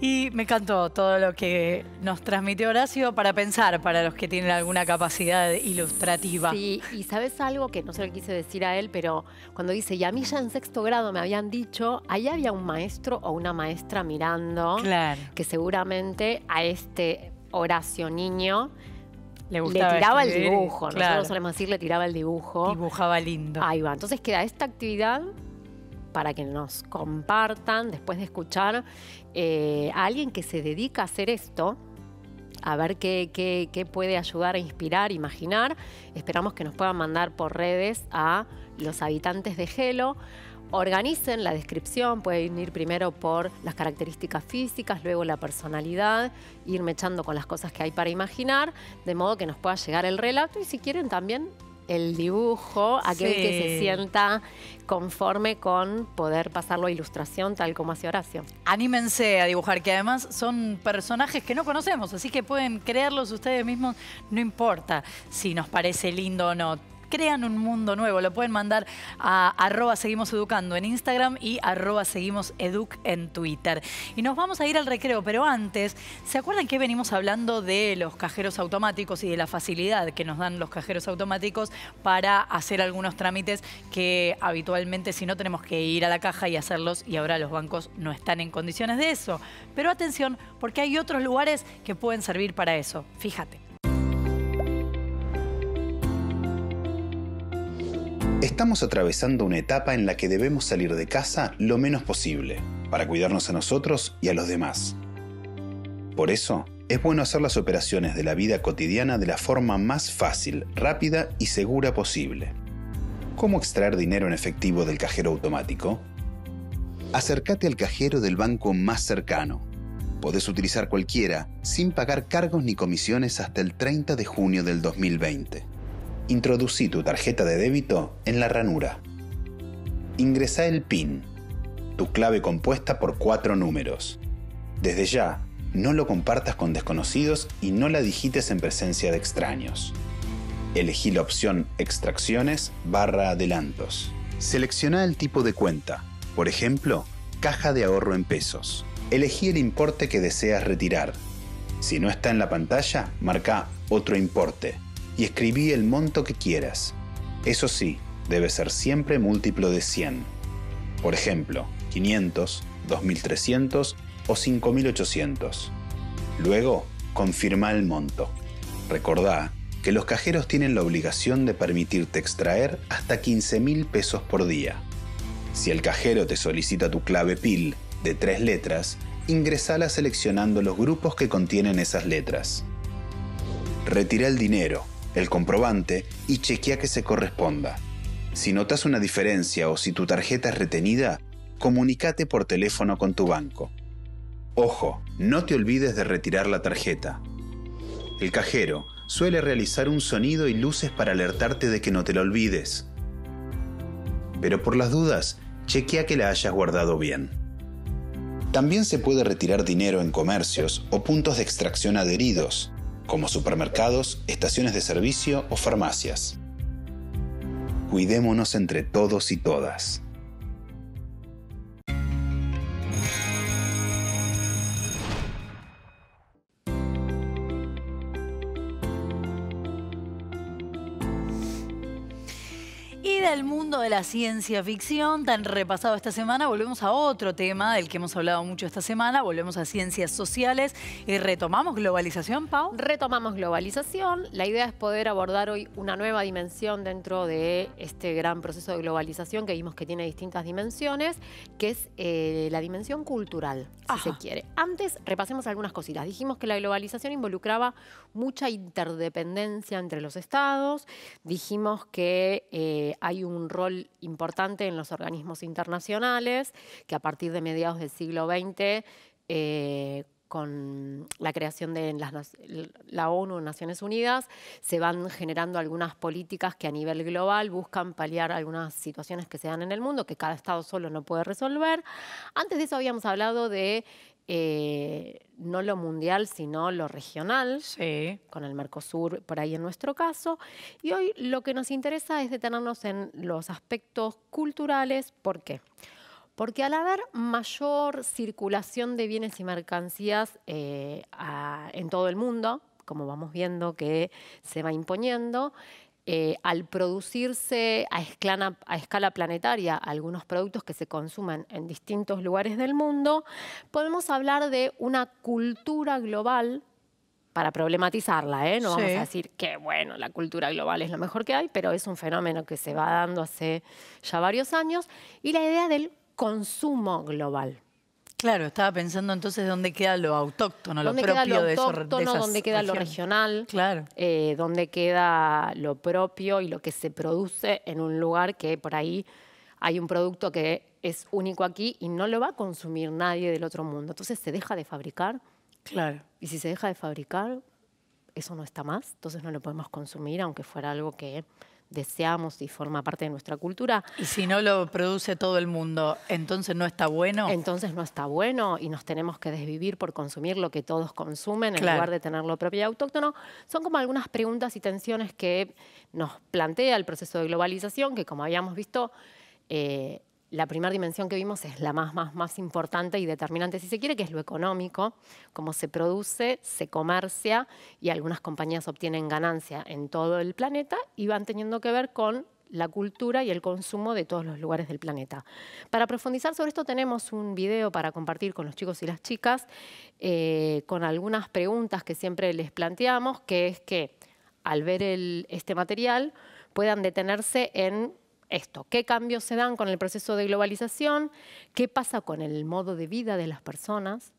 Y me encantó todo lo que nos transmitió Horacio para pensar, para los que tienen alguna capacidad ilustrativa. Sí, y ¿sabes algo que no se lo quise decir a él, pero cuando dice, y a mí ya en 6º grado me habían dicho, ahí había un maestro o una maestra mirando, claro, que seguramente a este Horacio niño le tiraba el escribir, dibujo. claro. Nosotros solemos decir, le tiraba el dibujo. Dibujaba lindo. Ahí va. Entonces queda esta actividad para que nos compartan después de escuchar a alguien que se dedica a hacer esto, a ver qué puede ayudar a inspirar, imaginar. Esperamos que nos puedan mandar por redes a los habitantes de Gelo. Organicen la descripción, pueden ir primero por las características físicas, luego la personalidad, irme echando con las cosas que hay para imaginar, de modo que nos pueda llegar el relato y si quieren también el dibujo, aquel que se sienta conforme con poder pasarlo a ilustración tal como hace Horacio. Anímense a dibujar, que además son personajes que no conocemos, así que pueden crearlos ustedes mismos, no importa si nos parece lindo o no. Crean un mundo nuevo, lo pueden mandar a @seguimoseducando en Instagram y @seguimoseduc en Twitter. Y nos vamos a ir al recreo, pero antes, ¿se acuerdan que venimos hablando de los cajeros automáticos y de la facilidad que nos dan los cajeros automáticos para hacer algunos trámites que habitualmente si no tenemos que ir a la caja y hacerlos y ahora los bancos no están en condiciones de eso? Pero atención, porque hay otros lugares que pueden servir para eso. Fíjate. Estamos atravesando una etapa en la que debemos salir de casa lo menos posible, para cuidarnos a nosotros y a los demás. Por eso, es bueno hacer las operaciones de la vida cotidiana de la forma más fácil, rápida y segura posible. ¿Cómo extraer dinero en efectivo del cajero automático? Acércate al cajero del banco más cercano. Podés utilizar cualquiera, sin pagar cargos ni comisiones hasta el 30 de junio del 2020. Introducí tu tarjeta de débito en la ranura. Ingresá el PIN, tu clave compuesta por 4 números. Desde ya, no lo compartas con desconocidos y no la digites en presencia de extraños. Elegí la opción Extracciones/Adelantos. Selecciona el tipo de cuenta, por ejemplo, caja de ahorro en pesos. Elegí el importe que deseas retirar. Si no está en la pantalla, marca otro importe y escribí el monto que quieras. Eso sí, debe ser siempre múltiplo de 100. Por ejemplo, 500, 2.300 o 5.800. Luego, confirma el monto. Recordá que los cajeros tienen la obligación de permitirte extraer hasta 15.000 pesos por día. Si el cajero te solicita tu clave PIL de 3 letras, ingresala seleccionando los grupos que contienen esas letras. Retira el dinero, el comprobante y chequea que se corresponda. Si notas una diferencia o si tu tarjeta es retenida, comunícate por teléfono con tu banco. Ojo, no te olvides de retirar la tarjeta. El cajero suele realizar un sonido y luces para alertarte de que no te la olvides. Pero por las dudas, chequea que la hayas guardado bien. También se puede retirar dinero en comercios o puntos de extracción adheridos, como supermercados, estaciones de servicio o farmacias. Cuidémonos entre todos y todas. Y del mundo de la ciencia ficción tan repasado esta semana, volvemos a otro tema del que hemos hablado mucho esta semana, volvemos a ciencias sociales y retomamos globalización, Pau. Retomamos globalización. La idea es poder abordar hoy una nueva dimensión dentro de este gran proceso de globalización que vimos que tiene distintas dimensiones, que es la dimensión cultural, si se quiere. Antes, repasemos algunas cositas. Dijimos que la globalización involucraba mucha interdependencia entre los estados. Dijimos que hay un rol importante en los organismos internacionales, que a partir de mediados del siglo XX, con la creación de la ONU, Naciones Unidas, se van generando algunas políticas que a nivel global buscan paliar algunas situaciones que se dan en el mundo, que cada estado solo no puede resolver. Antes de eso habíamos hablado de no lo mundial, sino lo regional, con el Mercosur por ahí en nuestro caso. Y hoy lo que nos interesa es detenernos en los aspectos culturales. ¿Por qué? Porque al haber mayor circulación de bienes y mercancías en todo el mundo, como vamos viendo que se va imponiendo, al producirse a escala planetaria algunos productos que se consumen en distintos lugares del mundo, podemos hablar de una cultura global para problematizarla, No vamos a decir que, bueno, la cultura global es lo mejor que hay, pero es un fenómeno que se va dando hace ya varios años. Y la idea del consumo global. Claro, estaba pensando entonces dónde queda lo autóctono, lo propio de esas regiones. Dónde queda lo regional, claro. Dónde queda lo propio y lo que se produce en un lugar que por ahí hay un producto que es único aquí y no lo va a consumir nadie del otro mundo. Entonces se deja de fabricar. Claro. Y si se deja de fabricar, eso no está más, entonces no lo podemos consumir, aunque fuera algo que deseamos y forma parte de nuestra cultura. Y si no lo produce todo el mundo, ¿entonces no está bueno? Entonces no está bueno y nos tenemos que desvivir por consumir lo que todos consumen en lugar de tener lo propio y autóctono. Son como algunas preguntas y tensiones que nos plantea el proceso de globalización, que como habíamos visto, la primera dimensión que vimos es la más importante y determinante, si se quiere, que es lo económico, cómo se produce, se comercia y algunas compañías obtienen ganancia en todo el planeta y van teniendo que ver con la cultura y el consumo de todos los lugares del planeta. Para profundizar sobre esto tenemos un video para compartir con los chicos y las chicas con algunas preguntas que siempre les planteamos, que es que al ver este material puedan detenerse en esto, qué cambios se dan con el proceso de globalización, qué pasa con el modo de vida de las personas,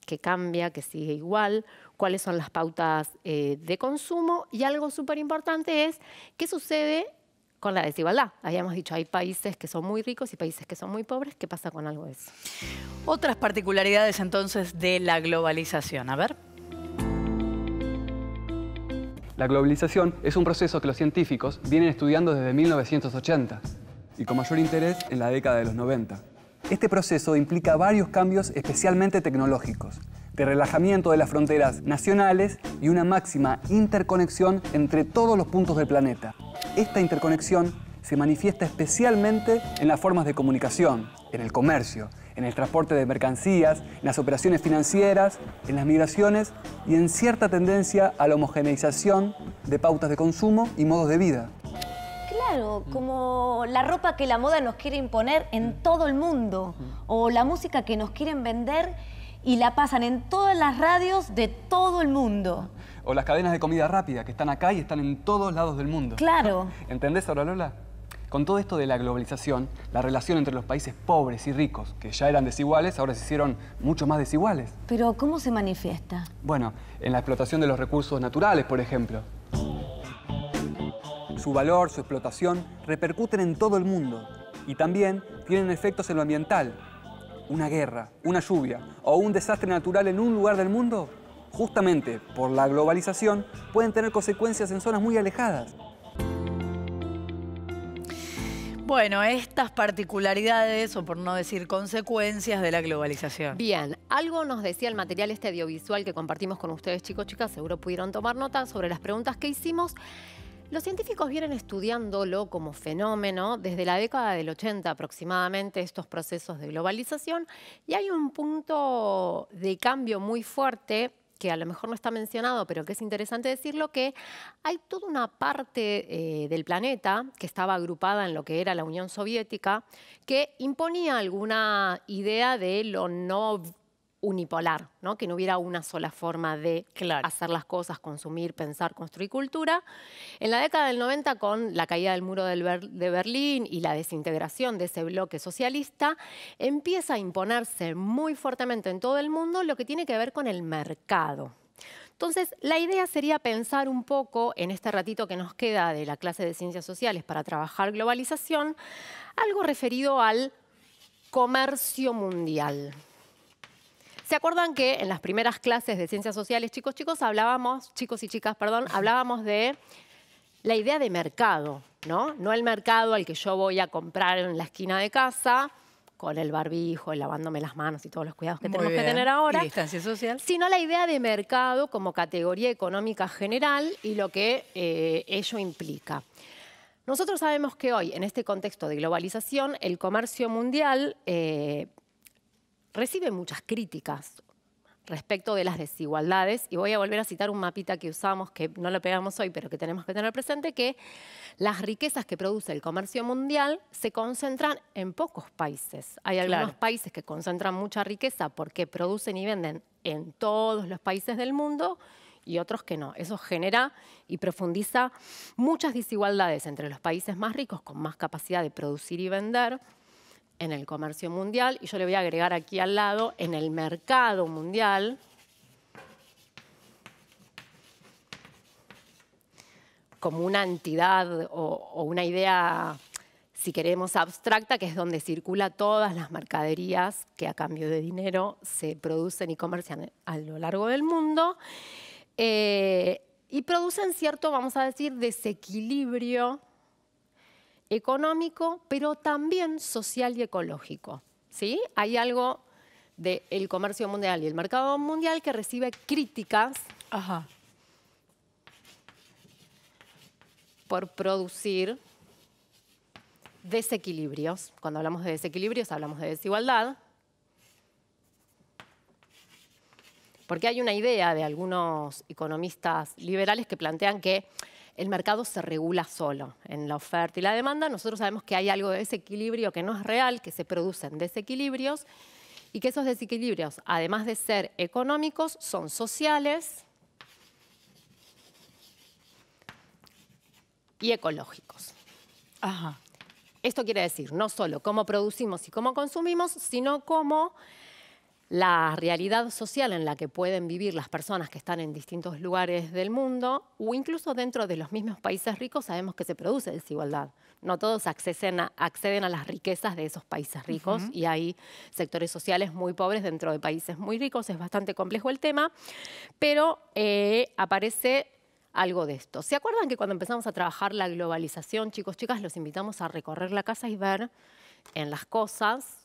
qué cambia, qué sigue igual, cuáles son las pautas de consumo y algo súper importante es qué sucede con la desigualdad. Habíamos dicho, hay países que son muy ricos y países que son muy pobres, ¿qué pasa con algo de eso? Otras particularidades entonces de la globalización, a ver. La globalización es un proceso que los científicos vienen estudiando desde 1980 y con mayor interés en la década de los 90. Este proceso implica varios cambios especialmente tecnológicos, de relajamiento de las fronteras nacionales y una máxima interconexión entre todos los puntos del planeta. Esta interconexión se manifiesta especialmente en las formas de comunicación, en el comercio, en el transporte de mercancías, en las operaciones financieras, en las migraciones y en cierta tendencia a la homogeneización de pautas de consumo y modos de vida. Claro, como la ropa que la moda nos quiere imponer en todo el mundo, o la música que nos quieren vender y la pasan en todas las radios de todo el mundo. O las cadenas de comida rápida que están acá y están en todos lados del mundo. Claro. ¿Entendés ahora, Lola? Con todo esto de la globalización, la relación entre los países pobres y ricos, que ya eran desiguales, ahora se hicieron mucho más desiguales. ¿Pero cómo se manifiesta? Bueno, en la explotación de los recursos naturales, por ejemplo. Su valor, su explotación, repercuten en todo el mundo y también tienen efectos en lo ambiental. Una guerra, una lluvia o un desastre natural en un lugar del mundo, justamente por la globalización, pueden tener consecuencias en zonas muy alejadas. Bueno, estas particularidades, o por no decir consecuencias, de la globalización. Bien, algo nos decía el material este audiovisual que compartimos con ustedes, chicos, chicas, seguro pudieron tomar nota sobre las preguntas que hicimos. Los científicos vienen estudiándolo como fenómeno desde la década del 80 aproximadamente, estos procesos de globalización, y hay un punto de cambio muy fuerte que a lo mejor no está mencionado, pero que es interesante decirlo, que hay toda una parte del planeta que estaba agrupada en lo que era la Unión Soviética, que imponía alguna idea de lo no unipolar, ¿no? Que no hubiera una sola forma de hacer las cosas, consumir, pensar, construir cultura. En la década del 90, con la caída del muro de Berlín y la desintegración de ese bloque socialista, empieza a imponerse muy fuertemente en todo el mundo lo que tiene que ver con el mercado. Entonces, la idea sería pensar un poco, en este ratito que nos queda de la clase de Ciencias Sociales para trabajar globalización, algo referido al comercio mundial. ¿Se acuerdan que en las primeras clases de Ciencias Sociales, chicos y chicas, hablábamos de la idea de mercado, ¿no? No el mercado al que yo voy a comprar en la esquina de casa, con el barbijo, lavándome las manos y todos los cuidados que tenemos que tener ahora. Y distancia social. Sino la idea de mercado como categoría económica general y lo que ello implica. Nosotros sabemos que hoy, en este contexto de globalización, el comercio mundial recibe muchas críticas respecto de las desigualdades, y voy a volver a citar un mapita que usamos, que no lo pegamos hoy, pero que tenemos que tener presente, que las riquezas que produce el comercio mundial se concentran en pocos países. Hay algunos países que concentran mucha riqueza porque producen y venden en todos los países del mundo, y otros que no. Eso genera y profundiza muchas desigualdades entre los países más ricos, con más capacidad de producir y vender, en el comercio mundial, y yo le voy a agregar aquí al lado, en el mercado mundial, como una entidad o una idea, si queremos, abstracta, que es donde circula todas las mercaderías que a cambio de dinero se producen y comercian a lo largo del mundo, y producen cierto, vamos a decir, desequilibrio económico, pero también social y ecológico, ¿sí? Hay algo del comercio mundial y el mercado mundial que recibe críticas por producir desequilibrios. Cuando hablamos de desequilibrios, hablamos de desigualdad. Porque hay una idea de algunos economistas liberales que plantean que el mercado se regula solo en la oferta y la demanda. Nosotros sabemos que hay algo de desequilibrio que no es real, que se producen desequilibrios, y que esos desequilibrios, además de ser económicos, son sociales y ecológicos. Esto quiere decir no solo cómo producimos y cómo consumimos, sino cómo la realidad social en la que pueden vivir las personas que están en distintos lugares del mundo, o incluso dentro de los mismos países ricos, sabemos que se produce desigualdad. No todos acceden a las riquezas de esos países ricos, y hay sectores sociales muy pobres dentro de países muy ricos. Es bastante complejo el tema, pero aparece algo de esto. ¿Se acuerdan que cuando empezamos a trabajar la globalización, chicos, chicas, los invitamos a recorrer la casa y ver en las cosas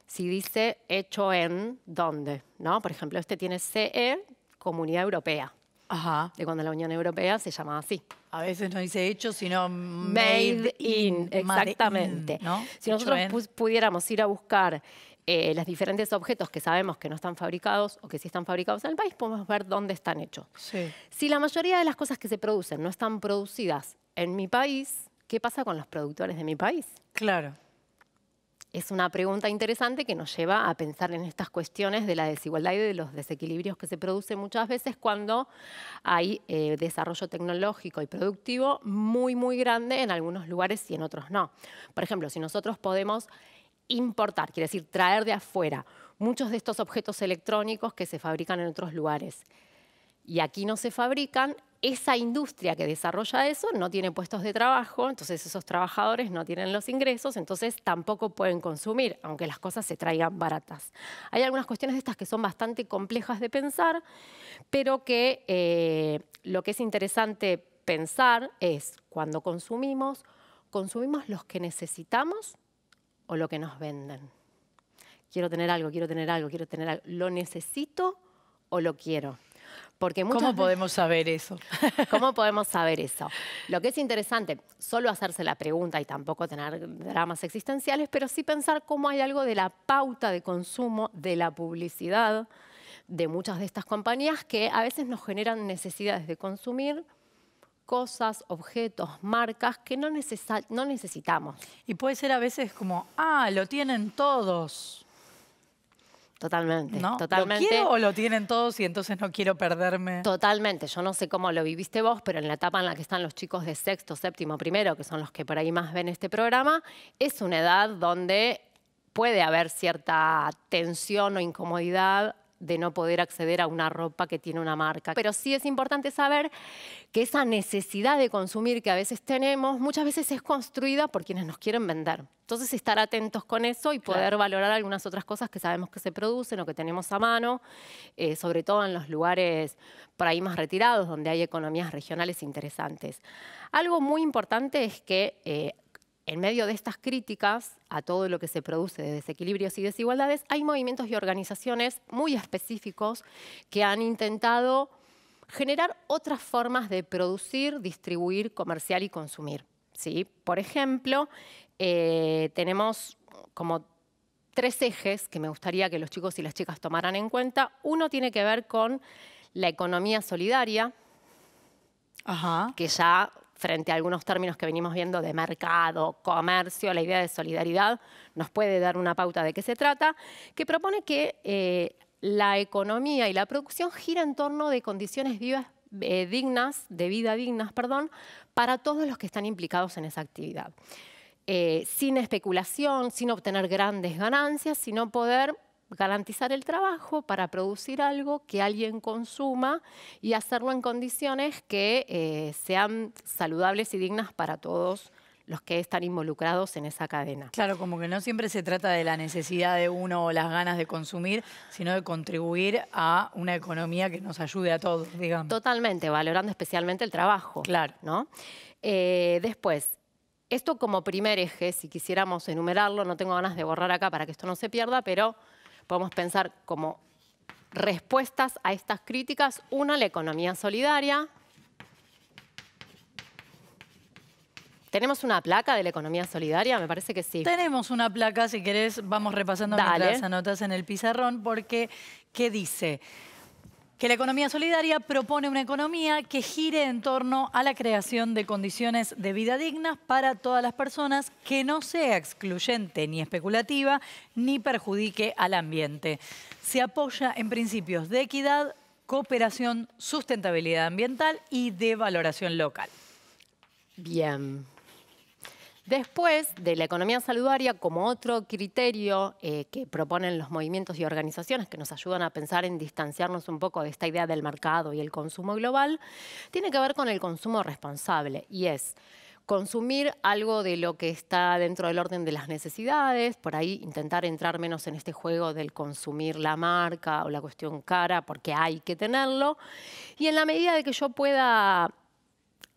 si dice hecho en dónde, ¿no? Por ejemplo, este tiene CE, Comunidad Europea. De cuando la Unión Europea se llamaba así. A veces no dice hecho, sino made in. Exactamente. ¿No? Si nosotros pudiéramos ir a buscar los diferentes objetos que sabemos que no están fabricados o que sí están fabricados en el país, podemos ver dónde están hechos. Si la mayoría de las cosas que se producen no están producidas en mi país, ¿qué pasa con los productores de mi país? Claro. Es una pregunta interesante que nos lleva a pensar en estas cuestiones de la desigualdad y de los desequilibrios que se producen muchas veces cuando hay desarrollo tecnológico y productivo muy, muy grande en algunos lugares y en otros no. Por ejemplo, si nosotros podemos importar, quiere decir traer de afuera, muchos de estos objetos electrónicos que se fabrican en otros lugares, y aquí no se fabrican, esa industria que desarrolla eso no tiene puestos de trabajo, entonces esos trabajadores no tienen los ingresos, entonces tampoco pueden consumir, aunque las cosas se traigan baratas. Hay algunas cuestiones de estas que son bastante complejas de pensar, pero que lo que es interesante pensar es cuando consumimos, ¿consumimos los que necesitamos o lo que nos venden? Quiero tener algo, quiero tener algo, quiero tener algo. ¿Lo necesito o lo quiero? Porque ¿Cómo podemos saber eso? ¿Cómo podemos saber eso? Lo que es interesante, solo hacerse la pregunta y tampoco tener dramas existenciales, pero sí pensar cómo hay algo de la pauta de consumo, de la publicidad, de muchas de estas compañías que a veces nos generan necesidades de consumir cosas, objetos, marcas que no necesitamos. Y puede ser a veces como, lo tienen todos. Totalmente, ¿No? totalmente. ¿Lo quiero o lo tienen todos y entonces no quiero perderme? Totalmente. Yo no sé cómo lo viviste vos, pero en la etapa en la que están los chicos de sexto, séptimo, primero, que son los que por ahí más ven este programa, es una edad donde puede haber cierta tensión o incomodidad de no poder acceder a una ropa que tiene una marca. Pero sí es importante saber que esa necesidad de consumir que a veces tenemos, muchas veces es construida por quienes nos quieren vender. Entonces, estar atentos con eso y poder valorar algunas otras cosas que sabemos que se producen o que tenemos a mano, sobre todo en los lugares por ahí más retirados, donde hay economías regionales interesantes. Algo muy importante es que en medio de estas críticas a todo lo que se produce de desequilibrios y desigualdades, hay movimientos y organizaciones muy específicos que han intentado generar otras formas de producir, distribuir, comerciar y consumir, ¿sí? Por ejemplo, tenemos como 3 ejes que me gustaría que los chicos y las chicas tomaran en cuenta. Uno tiene que ver con la economía solidaria, que ya frente a algunos términos que venimos viendo de mercado, comercio, la idea de solidaridad nos puede dar una pauta de qué se trata, que propone que la economía y la producción gira en torno de condiciones de vida dignas, para todos los que están implicados en esa actividad. Sin especulación, sin obtener grandes ganancias, sino poder garantizar el trabajo para producir algo que alguien consuma y hacerlo en condiciones que sean saludables y dignas para todos los que están involucrados en esa cadena. Claro, como que no siempre se trata de la necesidad de uno o las ganas de consumir, sino de contribuir a una economía que nos ayude a todos, digamos. Totalmente, valorando especialmente el trabajo. Claro. ¿No? Después, esto como primer eje, si quisiéramos enumerarlo, no tengo ganas de borrar acá para que esto no se pierda, pero podemos pensar como respuestas a estas críticas. Una, la economía solidaria. ¿Tenemos una placa de la economía solidaria? Me parece que sí. Tenemos una placa, si querés, vamos repasando mientras anotas en el pizarrón, porque ¿qué dice? Que la economía solidaria propone una economía que gire en torno a la creación de condiciones de vida dignas para todas las personas, que no sea excluyente ni especulativa, ni perjudique al ambiente. Se apoya en principios de equidad, cooperación, sustentabilidad ambiental y de valoración local. Bien. Después de la economía solidaria, como otro criterio que proponen los movimientos y organizaciones que nos ayudan a pensar en distanciarnos un poco de esta idea del mercado y el consumo global, tiene que ver con el consumo responsable, y es consumir algo de lo que está dentro del orden de las necesidades, por ahí intentar entrar menos en este juego del consumir la marca o la cuestión cara porque hay que tenerlo, y en la medida de que yo pueda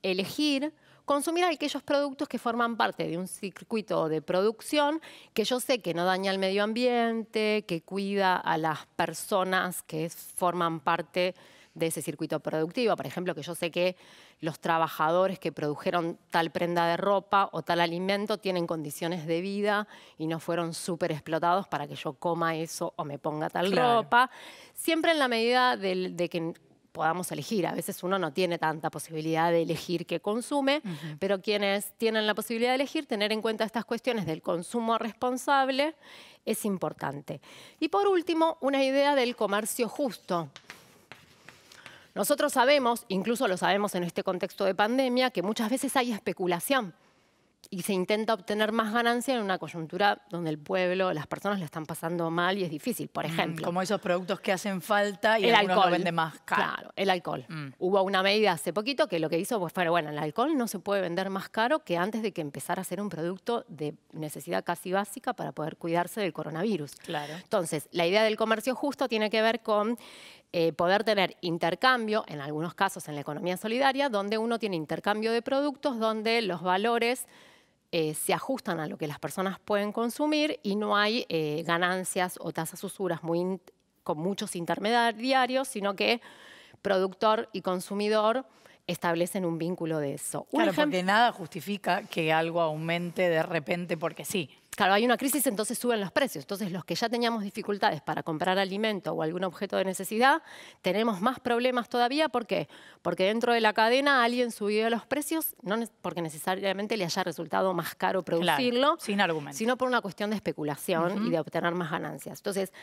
elegir, consumir aquellos productos que forman parte de un circuito de producción que yo sé que no daña al medio ambiente, que cuida a las personas que forman parte de ese circuito productivo. Por ejemplo, que yo sé que los trabajadores que produjeron tal prenda de ropa o tal alimento tienen condiciones de vida y no fueron súper explotados para que yo coma eso o me ponga tal ropa. Siempre en la medida de que podamos elegir. A veces uno no tiene tanta posibilidad de elegir qué consume, pero quienes tienen la posibilidad de elegir, tener en cuenta estas cuestiones del consumo responsable es importante. Y por último, una idea del comercio justo. Nosotros sabemos, incluso lo sabemos en este contexto de pandemia, que muchas veces hay especulación y se intenta obtener más ganancia en una coyuntura donde el pueblo, las personas le están pasando mal y es difícil, por ejemplo. Como esos productos que hacen falta y algunos lo venden más caro. Claro, el alcohol. Hubo una medida hace poquito que lo que hizo fue, bueno, el alcohol no se puede vender más caro que antes de que empezara a ser un producto de necesidad casi básica para poder cuidarse del coronavirus. Claro. Entonces, la idea del comercio justo tiene que ver con poder tener intercambio, en algunos casos en la economía solidaria, donde uno tiene intercambio de productos, donde los valores se ajustan a lo que las personas pueden consumir y no hay ganancias o tasas usuras con muchos intermediarios, sino que productor y consumidor establecen un vínculo de eso. Claro, porque nada justifica que algo aumente de repente porque sí. Claro, hay una crisis, entonces suben los precios. Entonces, los que ya teníamos dificultades para comprar alimento o algún objeto de necesidad, tenemos más problemas todavía. ¿Por qué? Porque dentro de la cadena alguien subió los precios, no porque necesariamente le haya resultado más caro producirlo, sin argumento, sino por una cuestión de especulación y de obtener más ganancias. Entonces,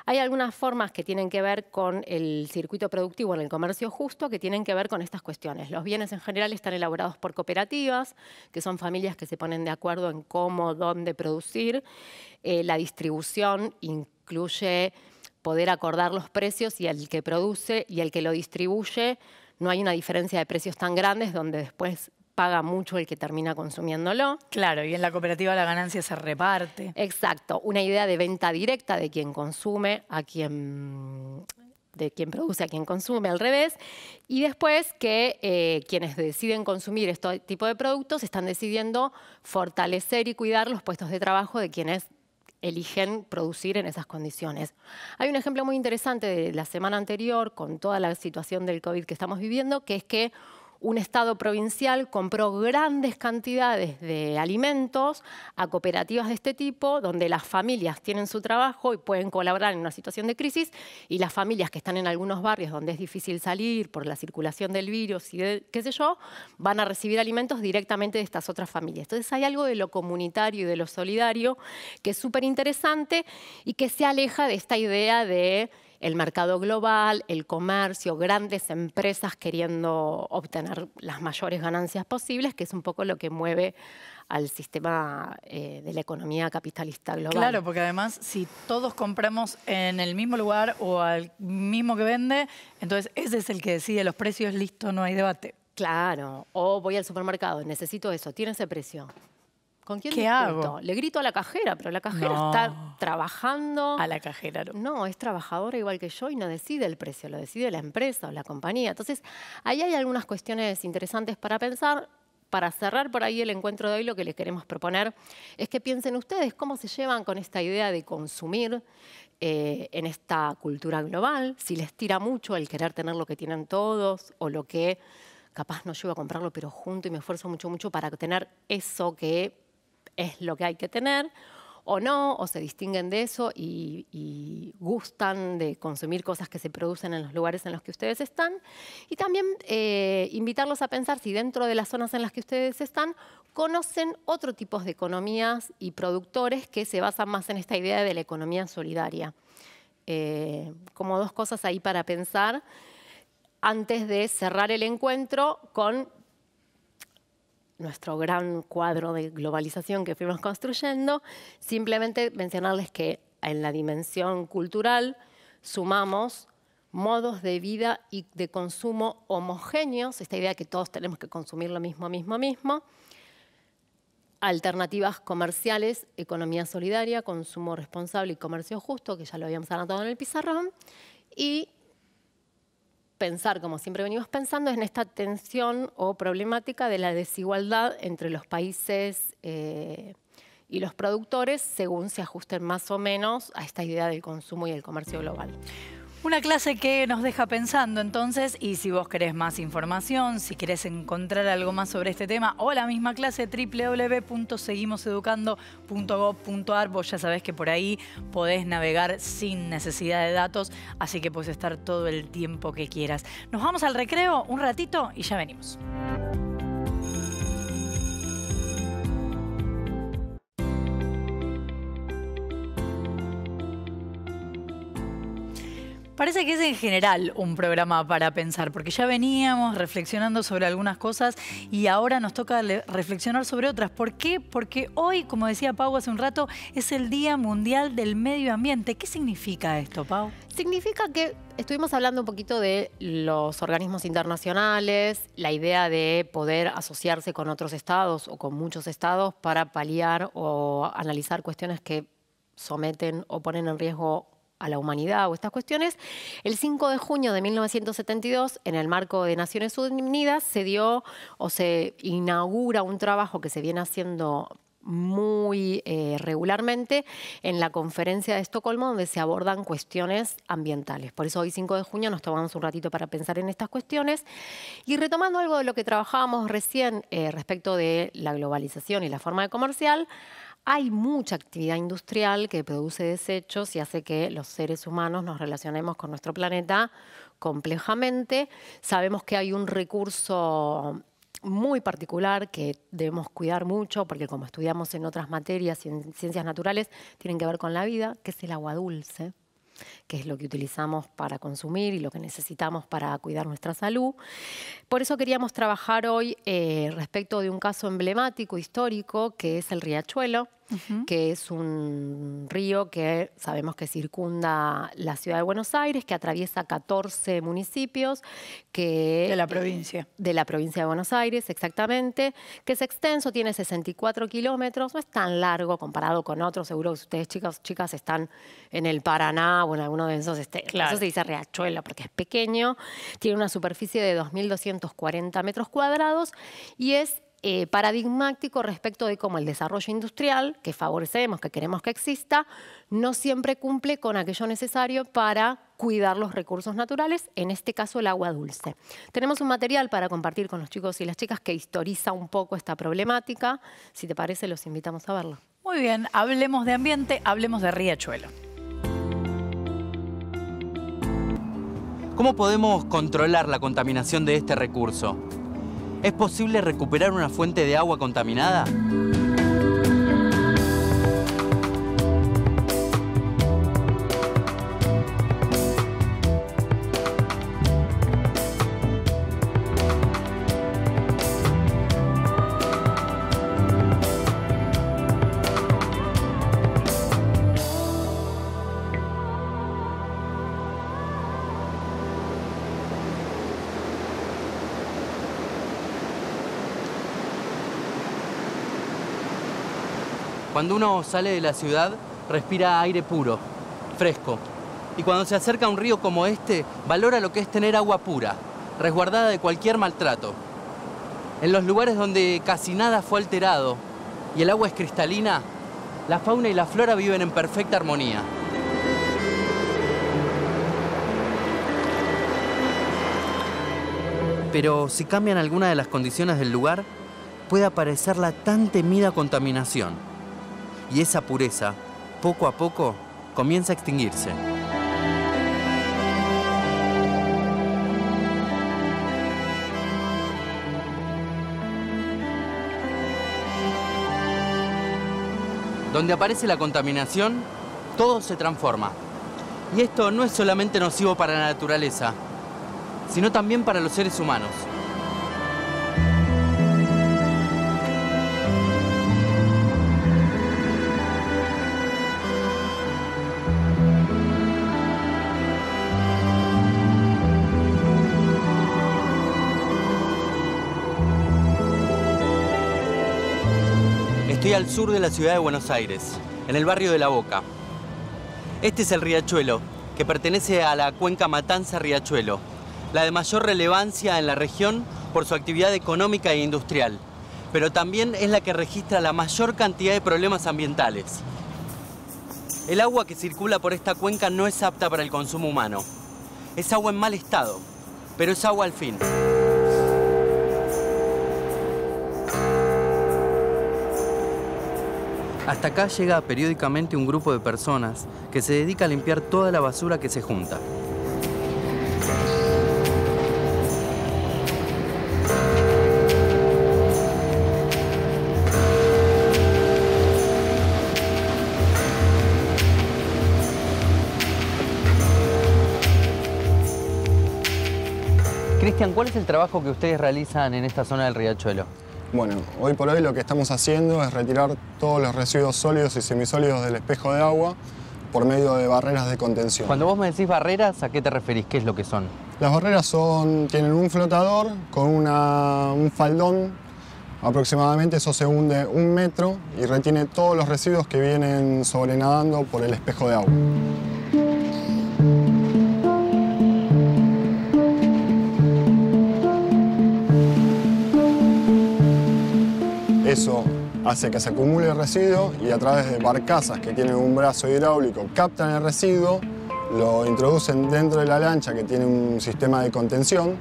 hay algunas formas que tienen que ver con el circuito productivo en el comercio justo, que tienen que ver con estas cuestiones. Los bienes en general están elaborados por cooperativas, que son familias que se ponen de acuerdo en cómo, dónde producir. La distribución incluye poder acordar los precios y el que produce y el que lo distribuye. No hay una diferencia de precios tan grandes donde después paga mucho el que termina consumiéndolo. Claro, y en la cooperativa la ganancia se reparte. Exacto, una idea de venta directa de quien consume a quien... de quien produce a quien consume, al revés, y después que quienes deciden consumir este tipo de productos están decidiendo fortalecer y cuidar los puestos de trabajo de quienes eligen producir en esas condiciones. Hay un ejemplo muy interesante de la semana anterior, con toda la situación del COVID que estamos viviendo, que es que un Estado provincial compró grandes cantidades de alimentos a cooperativas de este tipo, donde las familias tienen su trabajo y pueden colaborar en una situación de crisis, y las familias que están en algunos barrios donde es difícil salir por la circulación del virus y de qué sé yo, van a recibir alimentos directamente de estas otras familias. Entonces hay algo de lo comunitario y de lo solidario que es súper interesante y que se aleja de esta idea de el mercado global, el comercio, grandes empresas queriendo obtener las mayores ganancias posibles, que es un poco lo que mueve al sistema de la economía capitalista global. Claro, porque además si todos compramos en el mismo lugar o al mismo que vende, entonces ese es el que decide los precios, listo, no hay debate. Claro, o voy al supermercado, necesito eso, tiene ese precio. ¿Con quién ¿Qué hago? Le grito a la cajera, pero la cajera está trabajando. A la cajera no. No, es trabajadora igual que yo y no decide el precio, lo decide la empresa o la compañía. Entonces, ahí hay algunas cuestiones interesantes para pensar. Para cerrar por ahí el encuentro de hoy, lo que les queremos proponer es que piensen ustedes cómo se llevan con esta idea de consumir en esta cultura global, si les tira mucho el querer tener lo que tienen todos o lo que capaz no llego a comprarlo, pero junto y me esfuerzo mucho, mucho para tener eso que es lo que hay que tener, o no, o se distinguen de eso y gustan de consumir cosas que se producen en los lugares en los que ustedes están. Y también invitarlos a pensar si dentro de las zonas en las que ustedes están conocen otro tipo de economías y productores que se basan más en esta idea de la economía solidaria. Como dos cosas ahí para pensar antes de cerrar el encuentro con nuestro gran cuadro de globalización que fuimos construyendo. Simplemente mencionarles que en la dimensión cultural sumamos modos de vida y de consumo homogéneos, esta idea de que todos tenemos que consumir lo mismo, alternativas comerciales, economía solidaria, consumo responsable y comercio justo, que ya lo habíamos anotado en el pizarrón, y pensar, como siempre venimos pensando, en esta tensión o problemática de la desigualdad entre los países y los productores según se ajusten más o menos a esta idea del consumo y el comercio global. Una clase que nos deja pensando entonces, y si vos querés más información, si querés encontrar algo más sobre este tema o la misma clase, www.seguimoseducando.gov.ar, vos ya sabés que por ahí podés navegar sin necesidad de datos, así que podés estar todo el tiempo que quieras. Nos vamos al recreo un ratito y ya venimos. Parece que es en general un programa para pensar, porque ya veníamos reflexionando sobre algunas cosas y ahora nos toca reflexionar sobre otras. ¿Por qué? Porque hoy, como decía Pau hace un rato, es el Día Mundial del Medio Ambiente. ¿Qué significa esto, Pau? Significa que estuvimos hablando un poquito de los organismos internacionales, la idea de poder asociarse con otros estados o con muchos estados para paliar o analizar cuestiones que someten o ponen en riesgo a la humanidad o estas cuestiones. El 5 de junio de 1972, en el marco de Naciones Unidas, se dio o se inaugura un trabajo que se viene haciendo muy regularmente en la conferencia de Estocolmo, donde se abordan cuestiones ambientales. Por eso hoy 5 de junio nos tomamos un ratito para pensar en estas cuestiones. Y retomando algo de lo que trabajábamos recién respecto de la globalización y la forma de comercial, Hay mucha actividad industrial que produce desechos y hace que los seres humanos nos relacionemos con nuestro planeta complejamente. Sabemos que hay un recurso muy particular que debemos cuidar mucho, porque como estudiamos en otras materias y en ciencias naturales, tienen que ver con la vida, que es el agua dulce, que es lo que utilizamos para consumir y lo que necesitamos para cuidar nuestra salud. Por eso queríamos trabajar hoy respecto de un caso emblemático, histórico, que es el Riachuelo, que es un río que sabemos que circunda la ciudad de Buenos Aires, que atraviesa 14 municipios. De la provincia. De la provincia de Buenos Aires, exactamente, que es extenso, tiene 64 kilómetros, no es tan largo comparado con otros. Seguro que ustedes, chicas, están en el Paraná o en alguno de esos. Claro. Eso se dice Riachuelo porque es pequeño, tiene una superficie de 2.240 metros cuadrados y es paradigmático respecto de cómo el desarrollo industrial, que favorecemos, que queremos que exista, no siempre cumple con aquello necesario para cuidar los recursos naturales, en este caso el agua dulce. Tenemos un material para compartir con los chicos y las chicas que historiza un poco esta problemática. Si te parece, los invitamos a verlo. Muy bien, hablemos de ambiente, hablemos de Riachuelo. ¿Cómo podemos controlar la contaminación de este recurso? ¿Es posible recuperar una fuente de agua contaminada? Cuando uno sale de la ciudad, respira aire puro, fresco. Y cuando se acerca a un río como este, valora lo que es tener agua pura, resguardada de cualquier maltrato. En los lugares donde casi nada fue alterado y el agua es cristalina, la fauna y la flora viven en perfecta armonía. Pero si cambian alguna de las condiciones del lugar, puede aparecer la tan temida contaminación. Y esa pureza, poco a poco, comienza a extinguirse. Donde aparece la contaminación, todo se transforma. Y esto no es solamente nocivo para la naturaleza, sino también para los seres humanos. Estoy al sur de la ciudad de Buenos Aires, en el barrio de La Boca. Este es el Riachuelo, que pertenece a la cuenca Matanza-Riachuelo, la de mayor relevancia en la región por su actividad económica e industrial, pero también es la que registra la mayor cantidad de problemas ambientales. El agua que circula por esta cuenca no es apta para el consumo humano. Es agua en mal estado, pero es agua al fin. Hasta acá llega periódicamente un grupo de personas que se dedica a limpiar toda la basura que se junta. Cristian, ¿cuál es el trabajo que ustedes realizan en esta zona del Riachuelo? Bueno, hoy por hoy lo que estamos haciendo es retirar todos los residuos sólidos y semisólidos del espejo de agua por medio de barreras de contención. Cuando vos me decís barreras, ¿a qué te referís? ¿Qué es lo que son? Las barreras tienen un flotador con un faldón, aproximadamente eso se hunde 1 metro y retiene todos los residuos que vienen sobrenadando por el espejo de agua. Eso hace que se acumule el residuo y a través de barcazas que tienen un brazo hidráulico captan el residuo, lo introducen dentro de la lancha que tiene un sistema de contención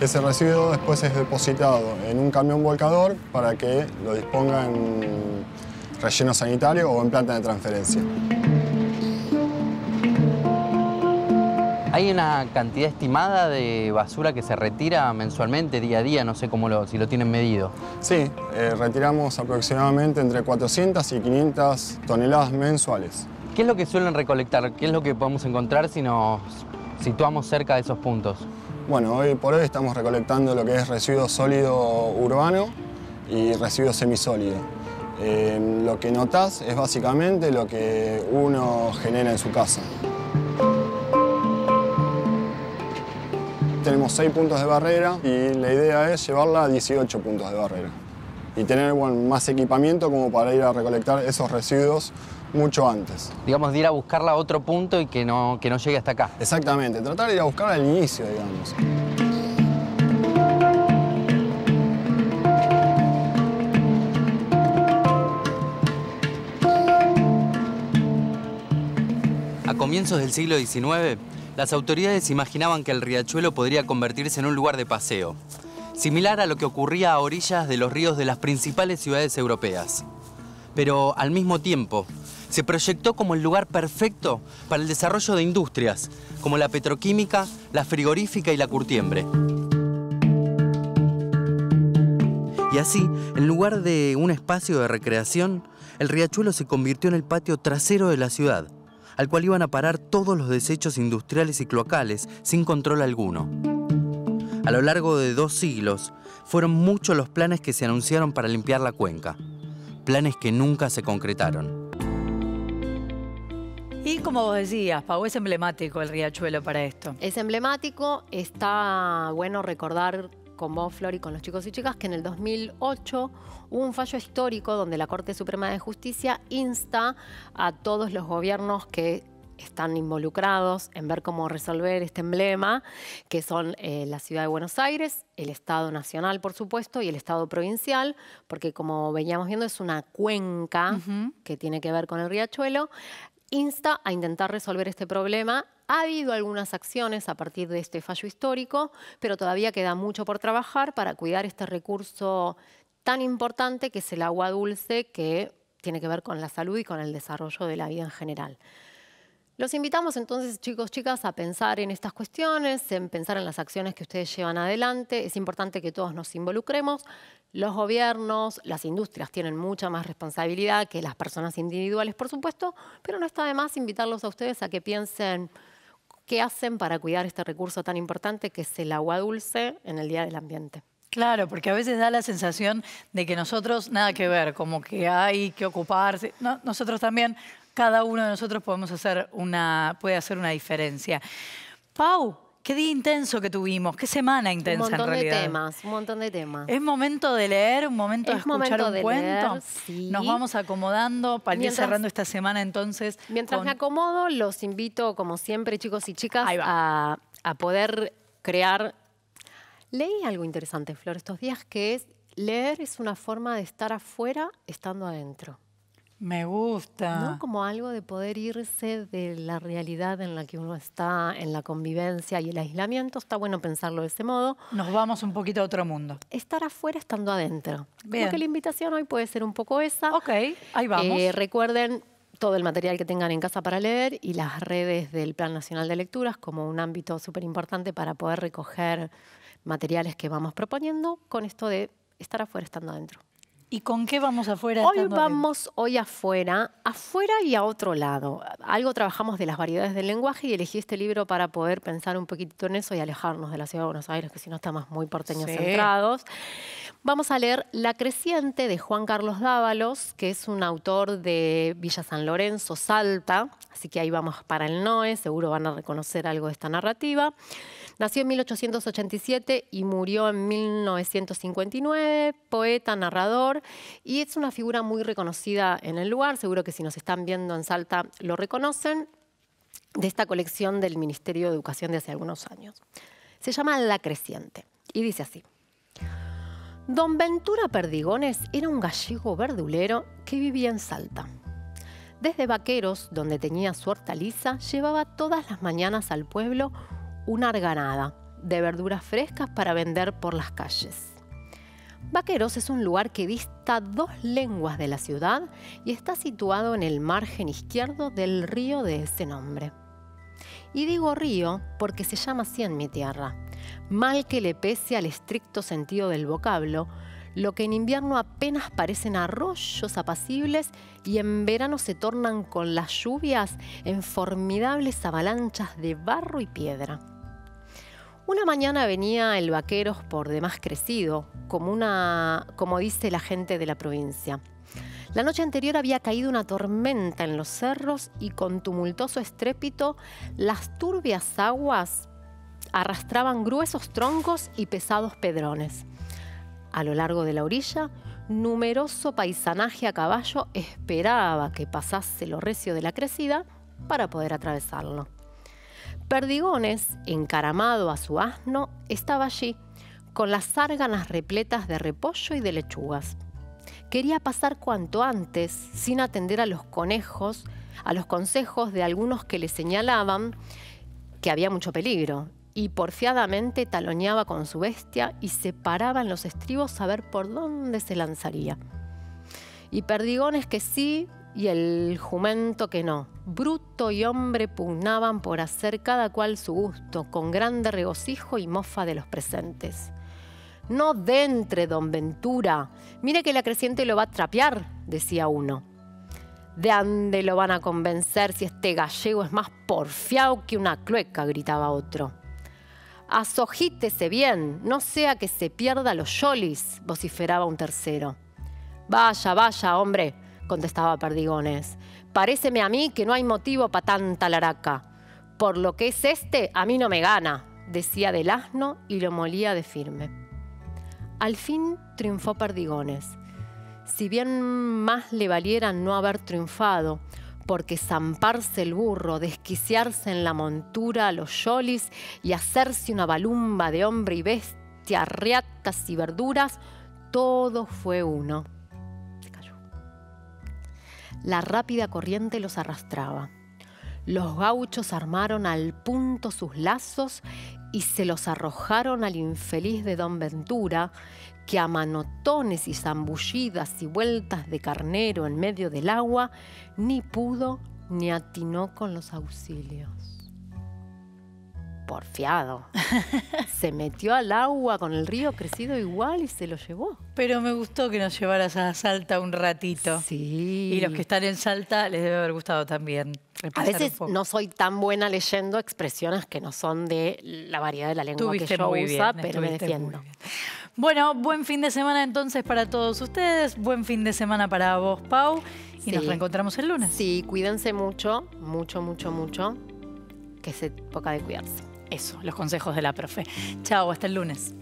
Ese residuo después es depositado en un camión volcador para que lo disponga en relleno sanitario o en planta de transferencia. ¿Hay una cantidad estimada de basura que se retira mensualmente, día a día? No sé si lo tienen medido. Sí, retiramos aproximadamente entre 400 y 500 toneladas mensuales. ¿Qué es lo que suelen recolectar? ¿Qué es lo que podemos encontrar si nos situamos cerca de esos puntos? Bueno, hoy por hoy estamos recolectando lo que es residuo sólido urbano y residuo semisólido. Lo que notás es básicamente lo que uno genera en su casa. Tenemos 6 puntos de barrera y la idea es llevarla a 18 puntos de barrera y tener más equipamiento como para ir a recolectar esos residuos mucho antes. Digamos, de ir a buscarla a otro punto y que no llegue hasta acá. Exactamente, tratar de ir a buscarla al inicio, digamos. A comienzos del siglo XIX, las autoridades imaginaban que el riachuelo podría convertirse en un lugar de paseo, similar a lo que ocurría a orillas de los ríos de las principales ciudades europeas. Pero al mismo tiempo, se proyectó como el lugar perfecto para el desarrollo de industrias, como la petroquímica, la frigorífica y la curtiembre. Y así, en lugar de un espacio de recreación, el riachuelo se convirtió en el patio trasero de la ciudad, al cual iban a parar todos los desechos industriales y cloacales sin control alguno. A lo largo de 2 siglos, fueron muchos los planes que se anunciaron para limpiar la cuenca, planes que nunca se concretaron. Y como vos decías, Pau, es emblemático el riachuelo para esto. Es emblemático, está bueno recordar con vos, Flor, y con los chicos y chicas, que en el 2008 hubo un fallo histórico donde la Corte Suprema de Justicia insta a todos los gobiernos que están involucrados en ver cómo resolver este emblema, que son la Ciudad de Buenos Aires, el Estado Nacional, por supuesto, y el Estado Provincial, porque como veníamos viendo es una cuenca que tiene que ver con el riachuelo, insta a intentar resolver este problema. Ha habido algunas acciones a partir de este fallo histórico, pero todavía queda mucho por trabajar para cuidar este recurso tan importante que es el agua dulce, que tiene que ver con la salud y con el desarrollo de la vida en general. Los invitamos entonces, chicos, chicas, a pensar en estas cuestiones, en pensar en las acciones que ustedes llevan adelante. Es importante que todos nos involucremos. Los gobiernos, las industrias tienen mucha más responsabilidad que las personas individuales, por supuesto, pero no está de más invitarlos a ustedes a que piensen qué hacen para cuidar este recurso tan importante que es el agua dulce en el Día del Ambiente. Claro, porque a veces da la sensación de que nosotros nada que ver, como que hay que ocuparse. No, nosotros también, cada uno de nosotros puede hacer una diferencia. Pau, qué día intenso que tuvimos, qué semana intensa en realidad. Un montón de temas. ¿Es momento de leer, un momento de escuchar un cuento? Leer, sí. Nos vamos acomodando para ir cerrando esta semana entonces. Mientras me acomodo, los invito, como siempre, chicos y chicas, a poder crear. Leí algo interesante, Flor, estos días, que es leer es una forma de estar afuera estando adentro. Me gusta. ¿No? Como algo de poder irse de la realidad en la que uno está, en la convivencia y el aislamiento. Está bueno pensarlo de ese modo. Nos vamos un poquito a otro mundo. Estar afuera estando adentro. Bien. Creo que la invitación hoy puede ser un poco esa. Ok, ahí vamos. Recuerden todo el material que tengan en casa para leer y las redes del Plan Nacional de Lecturas como un ámbito súper importante para poder recoger materiales que vamos proponiendo con esto de estar afuera estando adentro. ¿Y con qué vamos afuera? Hoy afuera y a otro lado. Algo trabajamos de las variedades del lenguaje y elegí este libro para poder pensar un poquito en eso y alejarnos de la Ciudad de Buenos Aires, que si no estamos muy porteños centrados. Vamos a leer La Creciente de Juan Carlos Dávalos, que es un autor de Villa San Lorenzo, Salta, así que ahí vamos para el NOE, seguro van a reconocer algo de esta narrativa. Nació en 1887 y murió en 1959, poeta, narrador, y es una figura muy reconocida en el lugar, seguro que si nos están viendo en Salta lo reconocen, de esta colección del Ministerio de Educación de hace algunos años. Se llama La Creciente y dice así. Don Ventura Perdigones era un gallego verdulero que vivía en Salta. Desde Vaqueros, donde tenía su hortaliza, llevaba todas las mañanas al pueblo una arganada, de verduras frescas para vender por las calles. Vaqueros es un lugar que dista 2 leguas de la ciudad y está situado en el margen izquierdo del río de ese nombre. Y digo río porque se llama así en mi tierra, mal que le pese al estricto sentido del vocablo, lo que en invierno apenas parecen arroyos apacibles y en verano se tornan con las lluvias en formidables avalanchas de barro y piedra. Una mañana venía el Vaqueros por demás crecido, como dice la gente de la provincia. La noche anterior había caído una tormenta en los cerros y con tumultuoso estrépito las turbias aguas arrastraban gruesos troncos y pesados pedrones. A lo largo de la orilla, numeroso paisanaje a caballo esperaba que pasase lo recio de la crecida para poder atravesarlo. Perdigones, encaramado a su asno, estaba allí, con las zárganas repletas de repollo y de lechugas. Quería pasar cuanto antes, sin atender a los consejos de algunos que le señalaban que había mucho peligro, y porfiadamente taloneaba con su bestia y se paraba en los estribos a ver por dónde se lanzaría. Y Perdigones que sí, y el jumento que no. Bruto y hombre pugnaban por hacer cada cual su gusto, con grande regocijo y mofa de los presentes. «No dentre, don Ventura, mire que la creciente lo va a trapear», decía uno. «¿De ande lo van a convencer si este gallego es más porfiado que una clueca?», gritaba otro. «Asojítese bien, no sea que se pierda los yolis», vociferaba un tercero. «Vaya, vaya, hombre», contestaba Perdigones. «Paréceme a mí que no hay motivo para tanta laraca. Por lo que es a mí no me gana», decía del asno y lo molía de firme. Al fin triunfó Perdigones. Si bien más le valiera no haber triunfado, porque zamparse el burro, desquiciarse en la montura a los yolis y hacerse una balumba de hombre y bestia, riatas y verduras, todo fue uno. La rápida corriente los arrastraba. Los gauchos armaron al punto sus lazos y se los arrojaron al infeliz de don Ventura, que a manotones y zambullidas y vueltas de carnero en medio del agua, ni pudo ni atinó con los auxilios. Porfiado. Se metió al agua con el río crecido igual y se lo llevó. Pero me gustó que nos llevaras a Salta un ratito. Sí. Y los que están en Salta les debe haber gustado también. A veces no soy tan buena leyendo expresiones que no son de la variedad de la lengua que yo uso, pero me defiendo. Bueno, buen fin de semana entonces para todos ustedes. Buen fin de semana para vos, Pau. Y nos reencontramos el lunes. Sí, cuídense mucho, mucho, mucho, mucho. Que es época de cuidarse. Eso, los consejos de la profe. Chao, hasta el lunes.